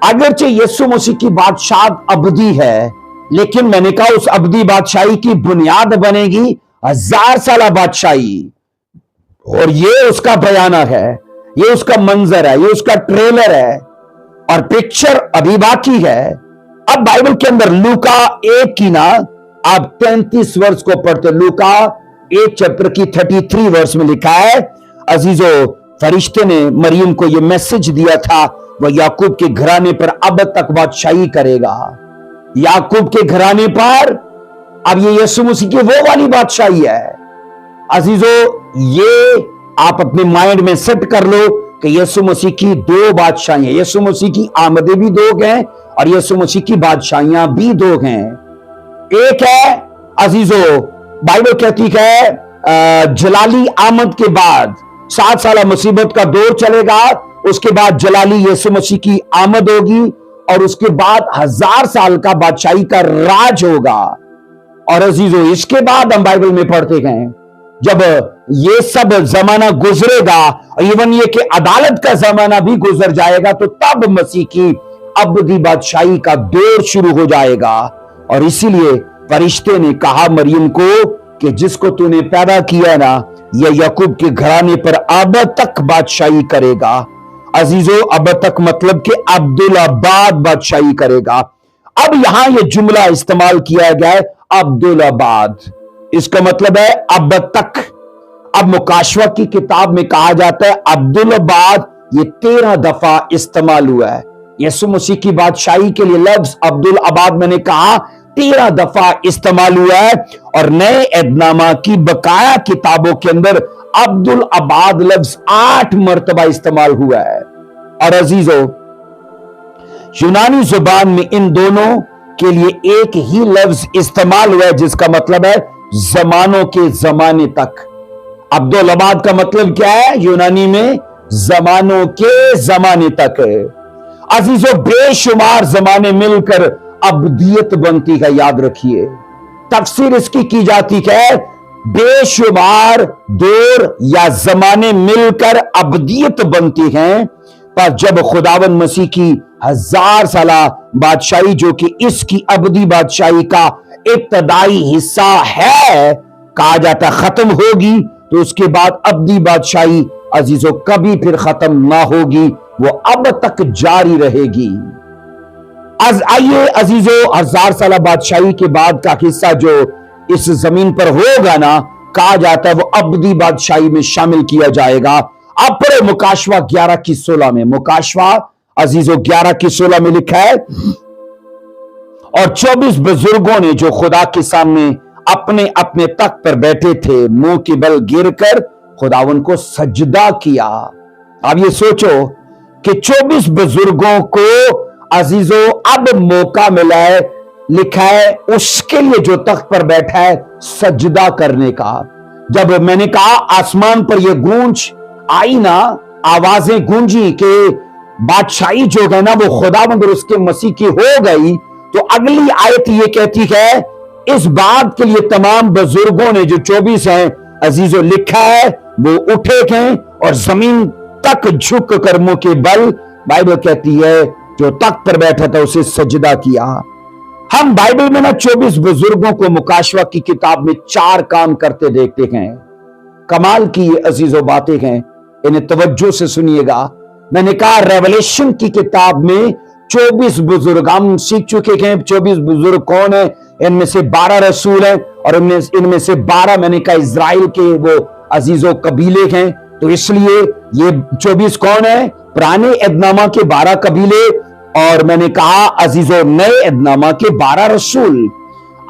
اگرچہ یسوع مسیح کی بادشاہت ابدی ہے، لیکن میں نے کہا اس ابدی بادشاہی کی بنیاد بنے گی 1000 سالہ بادشاہی، اور یہ اس کا بیانہ ہے، یہ اس کا منظر ہے، یہ اس کا ٹریلر ہے، اور پکچر ابھی باقی ہے۔ اب بائبل کے اندر لوکا 1 کی نا آپ 33 ورس کو پڑھتے، لوکا 1 چیپٹر کی 33 ورس میں لکھا ہے عزیزو فرشتے نے مریم کو یہ میسج دیا تھا وہ یعقوب کے گھرانے پر اب تک بادشاہی کرے گا۔ یعقوب کے گھرانے پر اب یہ یسوع مسیح کی وہ والی بادشاہی ہے۔ عزیزو یہ آپ اپنے مائنڈ میں سیٹ کر لو کہ یسوع مسیح کی 2 بادشاہیاں، یسوع مسیح کی آمدیں بھی 2 ہیں اور یسوع مسیح کی بادشاہیاں بھی 2 ہیں۔ ایک ہے عزیزو بائبل کہتی ہے جلالی آمد کے بعد 7 سالہ مصیبت کا دور چلے گا، اس کے بعد جلالی یسوع مسیح کی آمد ہوگی، और उसके बाद 1000 साल का बादशाही का राज होगा। और अजीजों, इसके बाद हम बाइबल में पढ़ते हैं जब ये सब जमाना गुजरेगा, इवन ये कि अदालत का जमाना भी गुजर जाएगा, तो तब मसीह की अबदी बादशाही का दौर शुरू हो जाएगा। और इसीलिए फरिश्ते ने कहा मरियम को कि जिसको तूने पैदा किया ना, यह याकूब के घराने पर अब तक बादशाही करेगा। अजीजों, अब तक मतलब कि अब्दुल आबाद बादशाही करेगा। अब यहां यह जुमला इस्तेमाल किया गया है, अब्दुल आबाद। इसका मतलब है अब तक। अब मुकाशवा की किताब में कहा जाता है अब्दुल आबाद, ये 13 दफा इस्तेमाल हुआ है। यीशु मसीह की बादशाही के लिए लफ्ज अब्दुल आबाद मैंने कहा 13 दफा इस्तेमाल हुआ है। और नए एहदनामा की बकाया किताबों के अंदर अब्दुल आबाद लफ्ज 8 मरतबा इस्तेमाल हुआ है। और अजीजों, यूनानी जुबान में इन दोनों के लिए एक ही लफ्ज इस्तेमाल हुआ है, जिसका मतलब है जमानों के जमाने तक। अब्दुल आबाद का मतलब क्या है यूनानी में? जमानों के जमाने तक। अजीजों, बेशुमार जमाने मिलकर अब्दियत बनती है, याद रखिए। तफसीर इसकी की जाती है, बेशुमार दौर या जमाने मिलकर अब्दियत बनती हैं। पर जब खुदावन मसीह की 1000 साला बादशाही, जो कि इसकी अबदी बादशाही का इब्तदाई हिस्सा है, कहा जाता खत्म होगी, तो उसके बाद अबदी बादशाही अजीजों कभी फिर खत्म ना होगी, वो अब तक जारी रहेगी। आइए अजीजों, 1000 साला बादशाही के बाद का हिस्सा जो इस जमीन पर होगा ना, कहा जाता है वो अबदी बादशाही में शामिल किया जाएगा। आप पढ़े मुकाशवा 11 की 16 में। मुकाशवा अजीजों 11 की 16 में लिखा है, और 24 बुजुर्गों ने जो खुदा के सामने अपने अपने तख्त पर बैठे थे, मुंह के बल गिरकर खुदावन को सजदा किया। अब ये सोचो कि 24 बुजुर्गों को अजीजों अब मौका मिला है, लिखा है उसके लिए जो तख्त पर बैठा है सजदा करने का। जब मैंने कहा आसमान पर यह गूंज आई ना, आवाजें गूंजी कि बादशाही जो है ना वो खुदावंद और उसके मसीह की हो गई, तो अगली आयत ये कहती है, इस बात के लिए तमाम बुजुर्गों ने जो 24 हैं अजीजों, लिखा है वो उठे हैं और जमीन तक झुक कर मुंह के बल, बाइबल कहती है जो तख्त पर बैठा था उसे सजदा किया। हम बाइबल में ना 24 बुजुर्गों को मुकाशवा की किताब में 4 काम करते देखते हैं। कमाल की ये अजीजों बातें हैं, इन्हें तवज्जो से सुनिएगा। मैंने कहा रेवलेशन की किताब में 24 बुजुर्ग हम सीख चुके हैं। 24 बुजुर्ग कौन है? इनमें से 12 रसूल हैं, और इनमें से 12 मैंने कहा इजराइल के वो अजीजों कबीले हैं। तो इसलिए ये 24 कौन है? पुराने एहदनामा के 12 कबीले, और मैंने कहा अजीजों नए एहदनामा के 12 रसूल।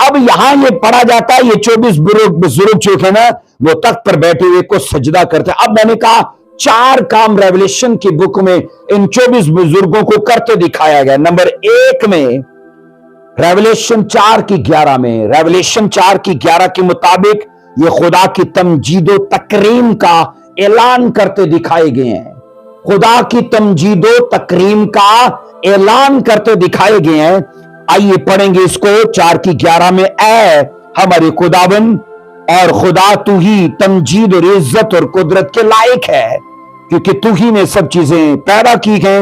अब यहां ये पढ़ा जाता है, ये 24 बुजुर्ग जो है ना वो तख्त पर बैठे हुए को सजदा करते हैं। अब मैंने कहा 4 काम रेवलेशन की बुक में इन 24 बुजुर्गों को करते दिखाया गया। नंबर 1 में रेवलेशन 4 की 11 में, रेवलेशन 4 की 11 के मुताबिक ये खुदा की तमजीदो तकरीम का ऐलान करते दिखाए गए हैं। खुदा की तमजीदो तकरीम का ऐलान करते दिखाए गए हैं। आइए पढ़ेंगे इसको 4 की 11 में। ऐ हमारे खुदावन और खुदा, तू ही तमजीद और इज्जत और कुदरत के लायक है, क्योंकि तू ही ने सब चीजें पैदा की हैं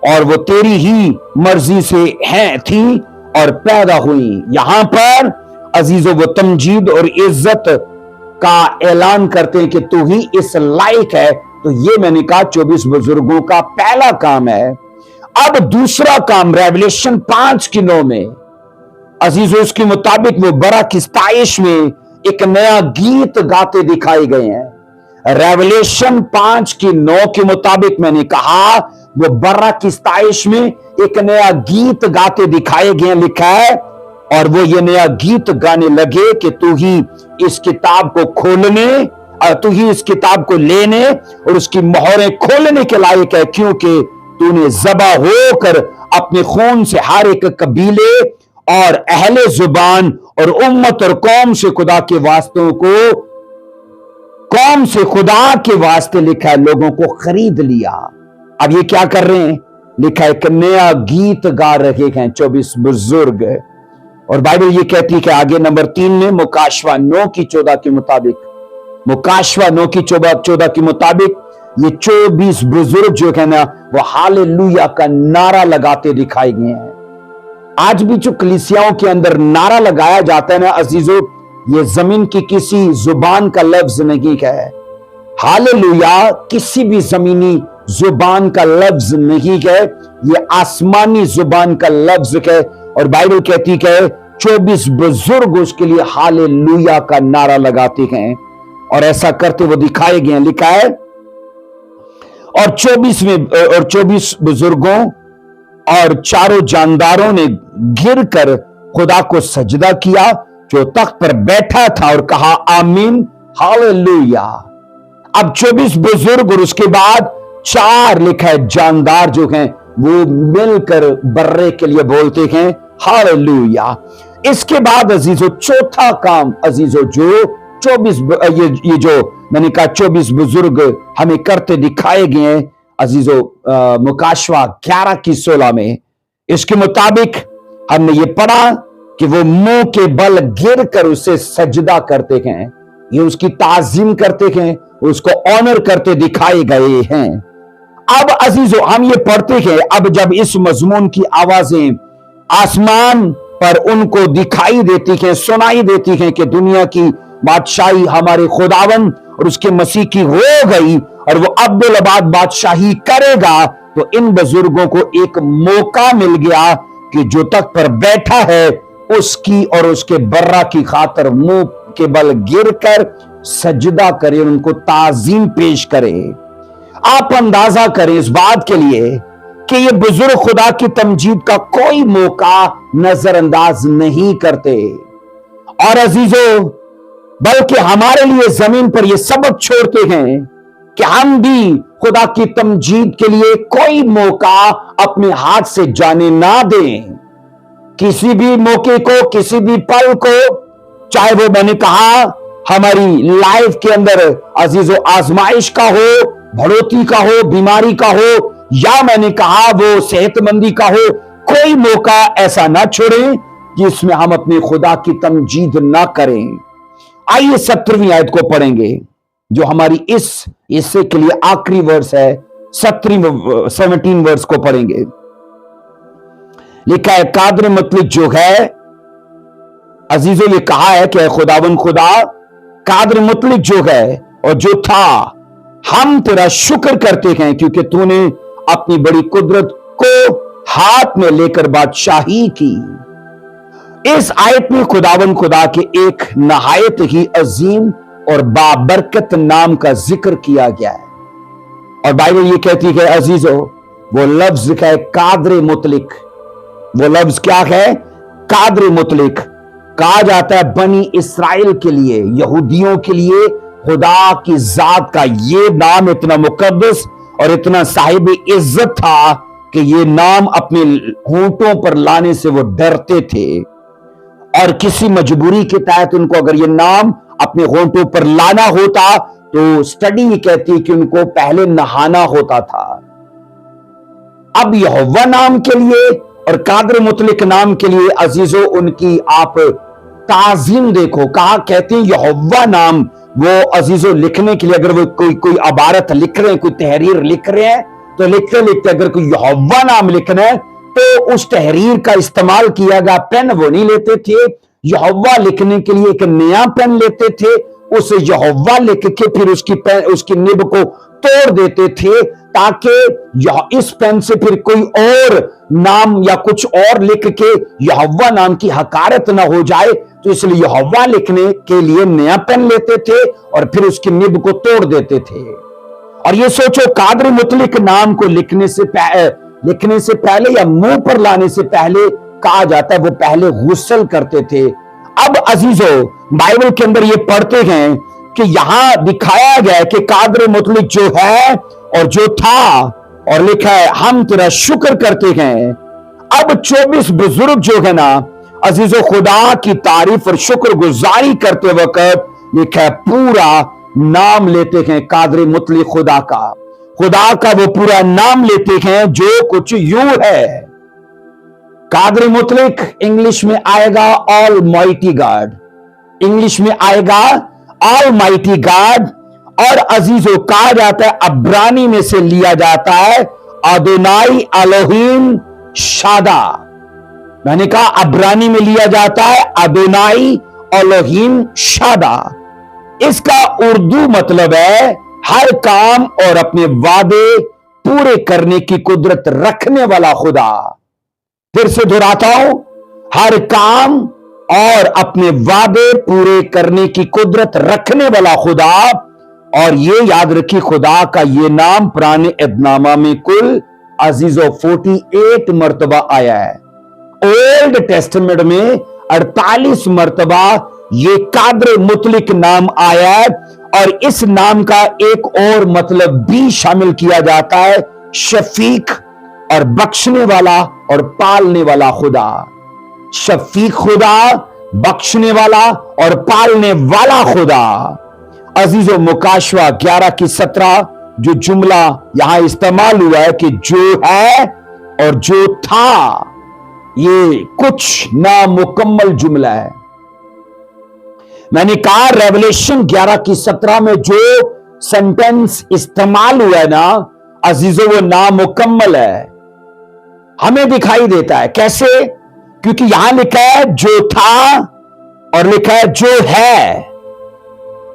और वो तेरी ही मर्जी से हैं, थी और पैदा हुई। यहां पर अजीजों वो तमजीद और इज्जत का ऐलान करते हैं कि तू ही इस लायक है। तो ये मैंने कहा 24 बुजुर्गों का पहला काम है। अब दूसरा काम रेवलेशन 5 की 9 में अजीजों उसके मुताबिक वो बरा की सताइश में एक नया गीत गाते दिखाए गए हैं। रेवलेशन 5 की 9 के मुताबिक मैंने कहा वो बरा की सताइश में एक नया गीत गाते दिखाए गए। लिखा है और वो ये नया गीत गाने लगे कि तू ही इस किताब को खोलने, तू ही इस किताब को लेने और उसकी मोहरें खोलने के लायक है, क्योंकि तूने ज़बा होकर अपने खून से हर एक कबीले और अहले जुबान और उम्मत और कौम से खुदा के वास्तों को, कौम से खुदा के वास्ते लिखा है, लोगों को खरीद लिया। अब ये क्या कर रहे हैं? लिखा है कि नया गीत गा रहे हैं 24 बुजुर्ग। और बाइबल ये कहती है कि आगे नंबर 3 में मुकाशवा 9:14 के मुताबिक, मुकाशवा 9:14 के मुताबिक ये 24 बुजुर्ग जो है ना वो हालेलुया का नारा लगाते दिखाए गए हैं। आज भी जो कलीसियाओं के अंदर नारा लगाया जाता है ना अजीजों, ये जमीन की किसी जुबान का लफ्ज नहीं है। हालेलुया किसी भी जमीनी जुबान का लफ्ज नहीं है, ये आसमानी जुबान का लफ्ज है। और बाइबल कहती है 24 बुजुर्ग उसके लिए हालेलुया का नारा लगाते हैं और ऐसा करते वो दिखाए गए। लिखा है और 24 बुजुर्गों और चारों जानदारों ने गिरकर खुदा को सजदा किया जो तख्त पर बैठा था और कहा आमीन हालेलुया। अब 24 बुजुर्ग और उसके बाद 4 लिखा है जानदार जो हैं वो मिलकर बर्रे के लिए बोलते हैं हालेलुया। इसके बाद अजीजों चौथा काम अजीजों जो 24 ये जो मैंने कहा 24 बुजुर्ग हमें करते दिखाए गए हैं अजीजों, मुकाशवा 11:16 में। इसके मुताबिक हमने ये पढ़ा कि वो मुंह के बल गिर कर उसे सजदा करते हैं, ये उसकी ताजीम करते हैं, उसको ऑनर करते दिखाए गए हैं। अब अजीजों हम ये पढ़ते हैं, अब जब इस मजमून की आवाजें आसमान पर उनको दिखाई देती हैं, सुनाई देती हैं कि दुनिया की बादशाही हमारे खुदावन और उसके मसीह की हो गई और वो अब्दुल अबाद बादशाही करेगा, तो इन बुजुर्गों को एक मौका मिल गया कि जो तख्त पर बैठा है उसकी और उसके बर्रा की खातर मुंह के बल गिरकर सजदा करें, उनको ताजीम पेश करें। आप अंदाजा करें इस बात के लिए कि ये बुजुर्ग खुदा की तमजीद का कोई मौका नजरअंदाज नहीं करते और अजीजों बल्कि हमारे लिए जमीन पर ये सबक छोड़ते हैं कि हम भी खुदा की तमजीद के लिए कोई मौका अपने हाथ से जाने ना दें। किसी भी मौके को, किसी भी पल को, चाहे वो मैंने कहा हमारी लाइफ के अंदर अजीजों आजमाइश का हो, बढ़ोतरी का हो, बीमारी का हो, या मैंने कहा वो सेहतमंदी का हो, कोई मौका ऐसा ना छोड़ें जिसमें हम अपने खुदा की तमजीद ना करें। आइए 17वीं आयत को पढ़ेंगे जो हमारी इस हिस्से के लिए आखिरी वर्स है। 17 वर्स को पढ़ेंगे। लिखा है कादर मतलब जो है अजीजों ये कहा है कि खुदावन खुदा कादर मतलब जो है और जो था, हम तेरा शुक्र करते हैं क्योंकि तूने अपनी बड़ी कुदरत को हाथ में लेकर बादशाही की। इस आयत में खुदावन खुदा के एक नहायत ही अजीम और बाबरकत नाम का जिक्र किया गया है और बाइबल ये कहती है अजीजों वो लफ्ज है कादर मुतलिक। वो लफ्ज क्या है? कादर मुतलिक। कहा जाता है बनी इस्राइल के लिए, यहूदियों के लिए खुदा की जात का ये नाम इतना मुकद्दस और इतना साहिब इज्जत था कि ये नाम अपने होंठों पर लाने से वो डरते थे और किसी मजबूरी के तहत उनको अगर ये नाम अपने होंठों पर लाना होता तो स्टडी ये कहती है कि उनको पहले नहाना होता था। अब यहोवा नाम के लिए और कादर मुतलिक नाम के लिए अजीजों उनकी आप ताजीम देखो। कहा कहते हैं यहोवा नाम, वो अजीजों लिखने के लिए अगर वो कोई अबारत लिख रहे हैं, कोई तहरीर लिख रहे हैं तो लिखते लिखते अगर कोई यहोवा नाम लिखना है तो उस तहरीर का इस्तेमाल किया गया पेन वो नहीं लेते थे। यहोवा लिखने के लिए एक नया पेन लेते थे, उसे यहोवा लिख के फिर उसकी निब को तोड़ देते थे ताकि इस पेन से फिर कोई और नाम या कुछ और लिख के यहोवा नाम की हकारत ना हो जाए, तो इसलिए यहोवा लिखने के लिए नया पेन लेते थे और फिर उसकी निब को तोड़ देते थे। और ये सोचो कादर मुतलिक नाम को लिखने से पहले या मुंह पर लाने से पहले कहा जाता है वो पहले गुस्ल करते थे। अब अजीजों बाइबल के अंदर ये पढ़ते हैं कि यहां दिखाया गया है कि कादर मुतलिक जो है और जो था, और लिखा है हम तेरा शुक्र करते हैं। अब 24 बुजुर्ग जो है ना अजीजों खुदा की तारीफ और शुक्र गुजारी करते वक्त लिखा है पूरा नाम लेते हैं कादर मुतलिक खुदा का। खुदा का वो पूरा नाम लेते हैं जो कुछ यूं है। कादर मुतलक इंग्लिश में आएगा ऑल माइटी गॉड, इंग्लिश में आएगा ऑल माइटी गॉड, और अजीजों कहा जाता है अब्रानी में से लिया जाता है अदोनाई एलोहिम शादा। मैंने कहा अब्रानी में लिया जाता है अदोनाई एलोहिम शादा। इसका उर्दू मतलब है हर काम और अपने वादे पूरे करने की कुदरत रखने वाला खुदा। फिर से दोहराता हूं, हर काम और अपने वादे पूरे करने की कुदरत रखने वाला खुदा। और ये याद रखिए खुदा का ये नाम पुराने इदनामा में कुल अजीजों 48 मर्तबा आया है। ओल्ड टेस्टमेंट में 48 मर्तबा ये कादर मुतलक नाम आया है। और इस नाम का एक और मतलब भी शामिल किया जाता है, शफीक, और बख्शने वाला और पालने वाला खुदा। शफीक खुदा, बख्शने वाला और पालने वाला खुदा। अजीजों मुकाशवा 11 की 17 जो जुमला यहां इस्तेमाल हुआ है कि जो है और जो था, ये कुछ नामुकम्मल जुमला है। मैंने कहा रेवलेशन 11 की 17 में जो सेंटेंस इस्तेमाल हुआ है ना अजीजों, वो नामुकम्मल है। हमें दिखाई देता है कैसे? क्योंकि यहां लिखा है जो था और लिखा है जो है।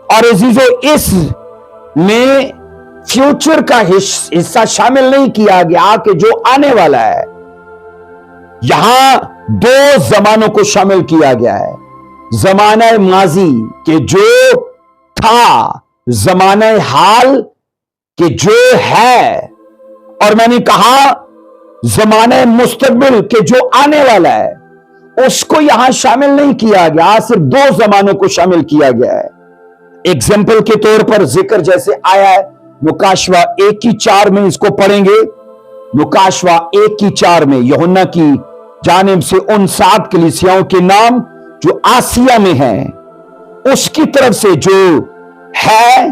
और अजीजों इस में फ्यूचर का हिस्सा शामिल नहीं किया गया कि जो आने वाला है। यहां दो जमानों को शामिल किया गया है, जमाना माजी के जो था, जमाना हाल के जो है, और मैंने कहा जमाना मुस्तकबिल के जो आने वाला है, उसको यहां शामिल नहीं किया गया, सिर्फ दो जमानों को शामिल किया गया है। एग्जाम्पल के तौर पर जिक्र जैसे आया है मुकाशवा 1 की 4 में, इसको पढ़ेंगे। मुकाशवा 1 की 4 में यूहन्ना की जानिब से उन 7 कलीसियाओं के नाम जो आसिया में हैं, उसकी तरफ से जो है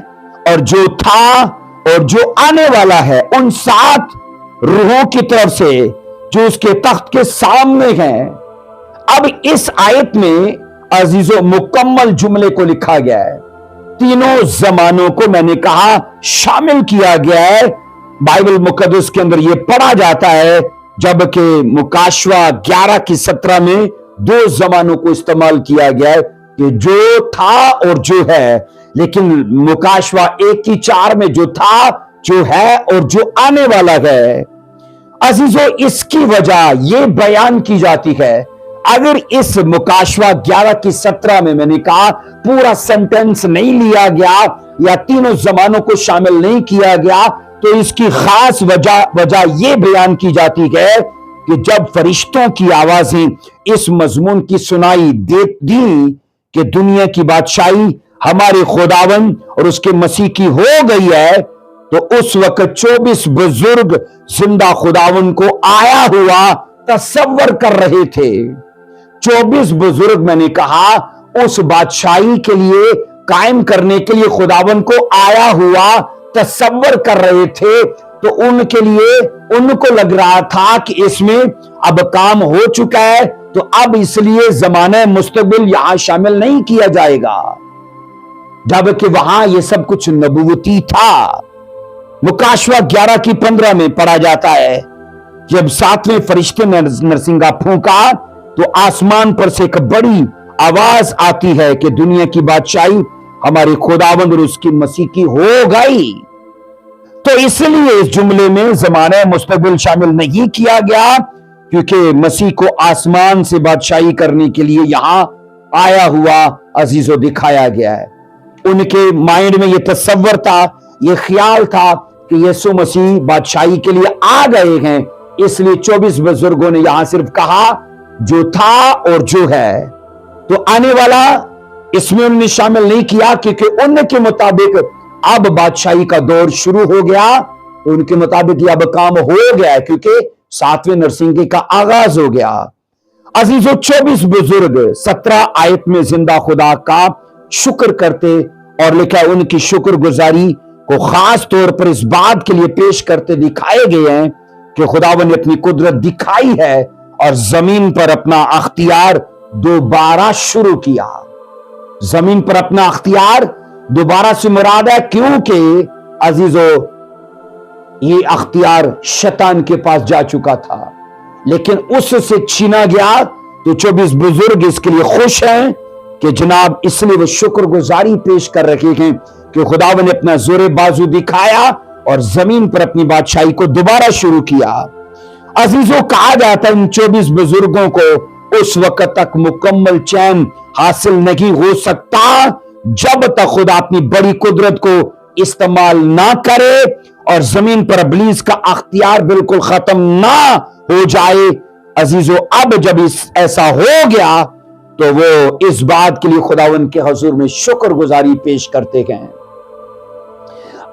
और जो था और जो आने वाला है, उन 7 रूहों की तरफ से जो उसके तख्त के सामने हैं। अब इस आयत में अजीजों मुकम्मल जुमले को लिखा गया है, तीनों जमानों को मैंने कहा शामिल किया गया है। बाइबल मुकद्दस के अंदर यह पढ़ा जाता है, जबकि मुकाशवा 11 की 17 में दो जमानों को इस्तेमाल किया गया है कि जो था और जो है। लेकिन मुकाशवा 1 की 4 में जो था, जो है और जो आने वाला है। अजीजों इसकी वजह यह बयान की जाती है, अगर इस मुकाशवा 11 की 17 में मैंने कहा पूरा सेंटेंस नहीं लिया गया या तीनों जमानों को शामिल नहीं किया गया, तो इसकी खास वजह यह बयान की जाती है कि जब फरिश्तों की आवाजें इस मजमून की सुनाई दी कि दुनिया की बादशाही हमारे खुदावन और उसके मसीह की हो गई है, तो उस वक्त 24 बुजुर्ग जिंदा खुदावन को आया हुआ तसव्वुर कर रहे थे। 24 बुजुर्ग मैंने कहा उस बादशाही के लिए कायम करने के लिए खुदावन को आया हुआ तसव्वुर कर रहे थे। तो उनके लिए उनको लग रहा था कि इसमें अब काम हो चुका है, तो अब इसलिए जमाने मुस्तकबिल यहां शामिल नहीं किया जाएगा, जबकि वहां यह सब कुछ नबूवती था। मुकाशवा 11 की 15 में पढ़ा जाता है, जब 7वें फरिश्ते ने नरसिंगा फूंका तो आसमान पर से एक बड़ी आवाज आती है कि दुनिया की बादशाही हमारे खुदावंद और उसकी मसीह की हो गई। तो इसलिए इस जुमले में जमाने मुस्तकबिल शामिल नहीं किया गया, क्योंकि मसीह को आसमान से बादशाही करने के लिए यहां आया हुआ अजीजों दिखाया गया है। उनके माइंड में यह तसव्वुर था, यह ख्याल था कि यीशु मसीह बादशाही के लिए आ गए हैं, इसलिए 24 बुजुर्गों ने यहां सिर्फ कहा जो था और जो है। तो आने वाला इसमें उन्होंने शामिल नहीं किया, क्योंकि उनके मुताबिक अब बादशाही का दौर शुरू हो गया। तो उनके मुताबिक अब काम हो गया है, क्योंकि 7वें नरसिंगे का आगाज हो गया। अजीजों 24 बुजुर्ग 17 आयत में जिंदा खुदा का शुक्र करते और लिखा उनकी शुक्रगुजारी को खास तौर पर इस बात के लिए पेश करते दिखाए गए हैं कि खुदावन ने अपनी कुदरत दिखाई है और जमीन पर अपना अख्तियार दोबारा शुरू किया। जमीन पर अपना अख्तियार दोबारा से मुराद है, क्योंकि अजीजों ये अख्तियार शैतान के पास जा चुका था, लेकिन उससे छीना गया। तो 24 बुजुर्ग इसके लिए खुश हैं कि जनाब, इसलिए वो शुक्रगुजारी पेश कर रहे हैं कि खुदावन ने अपना जोरे बाजू दिखाया और जमीन पर अपनी बादशाही को दोबारा शुरू किया। अजीजों, कहा जाता है इन 24 बुजुर्गों को उस वक्त तक मुकम्मल चैन हासिल नहीं हो सकता जब तक खुदा अपनी बड़ी कुदरत को इस्तेमाल ना करे और जमीन पर इब्लीस का अख्तियार बिल्कुल खत्म ना हो जाए। अजीजों, अब जब ऐसा हो गया तो वो इस बात के लिए खुदावन के हुजूर में शुक्रगुजारी पेश करते गए।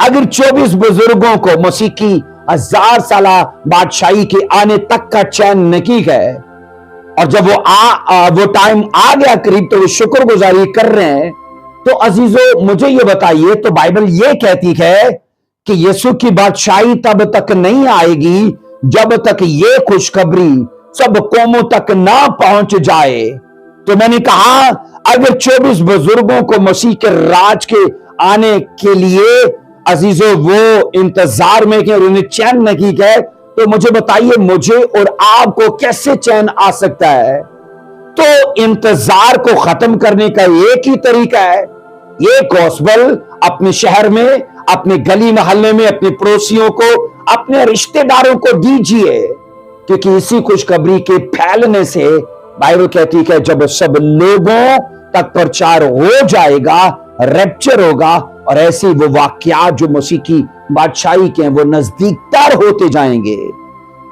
अगर 24 बुजुर्गों को मसीह की 1000 साला बादशाही के आने तक का चैन नहीं है और जब वो टाइम आ गया करीब, तो वो शुक्रगुजारी कर रहे हैं, तो अजीजों मुझे ये बताइए, तो बाइबल ये कहती है कि यीशु की बादशाही तब तक नहीं आएगी जब तक ये खुशखबरी सब कौमों तक ना पहुंच जाए। तो मैंने कहा, अगर 24 बुजुर्गों को मसीह के राज के आने के लिए अजीजों वो इंतजार में कि उन्हें चैन नहीं है, तो मुझे बताइए मुझे और आपको कैसे चैन आ सकता है? तो इंतजार को खत्म करने का एक ही तरीका है, ये गॉस्पेल अपने शहर में, अपने गली मोहल्ले में, अपने पड़ोसियों को, अपने रिश्तेदारों को दीजिए, क्योंकि इसी खुशखबरी के फैलने से बाइबल कहती है जब सब लोगों तक प्रचार हो जाएगा, रैप्चर होगा और ऐसे वो वाकयात जो मसीह की बादशाही के हैं वो नजदीकतर होते जाएंगे।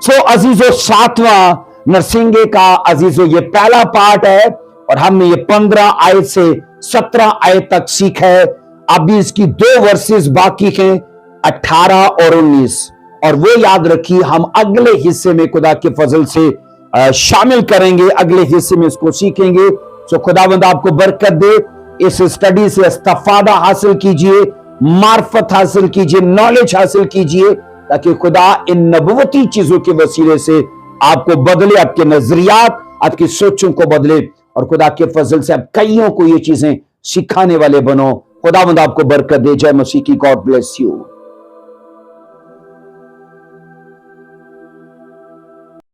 सो अजीजों, 7वां नरसिंगे का अजीजों ये पहला पार्ट है और हमने ये 15 आयत से 17 आयत तक सीखा है। अभी इसकी 2 वर्सेस बाकी हैं, 18 और 19, और वो याद रखिए हम अगले हिस्से में खुदा के फजल से शामिल करेंगे, अगले हिस्से में इसको सीखेंगे। सो खुदावंद आपको बरकत दे, इस स्टडी से इस्तिफादा हासिल कीजिए, मार्फत हासिल कीजिए, नॉलेज हासिल कीजिए, ताकि खुदा इन नबुवती चीजों के वसीले से आपको बदले, आपके नजरियात, आपकी सोचों को बदले और खुदा के फजल से आप कईयों को ये चीजें सिखाने वाले बनो। खुदावंद आपको बरकत दे। जय मसीह की। God bless you.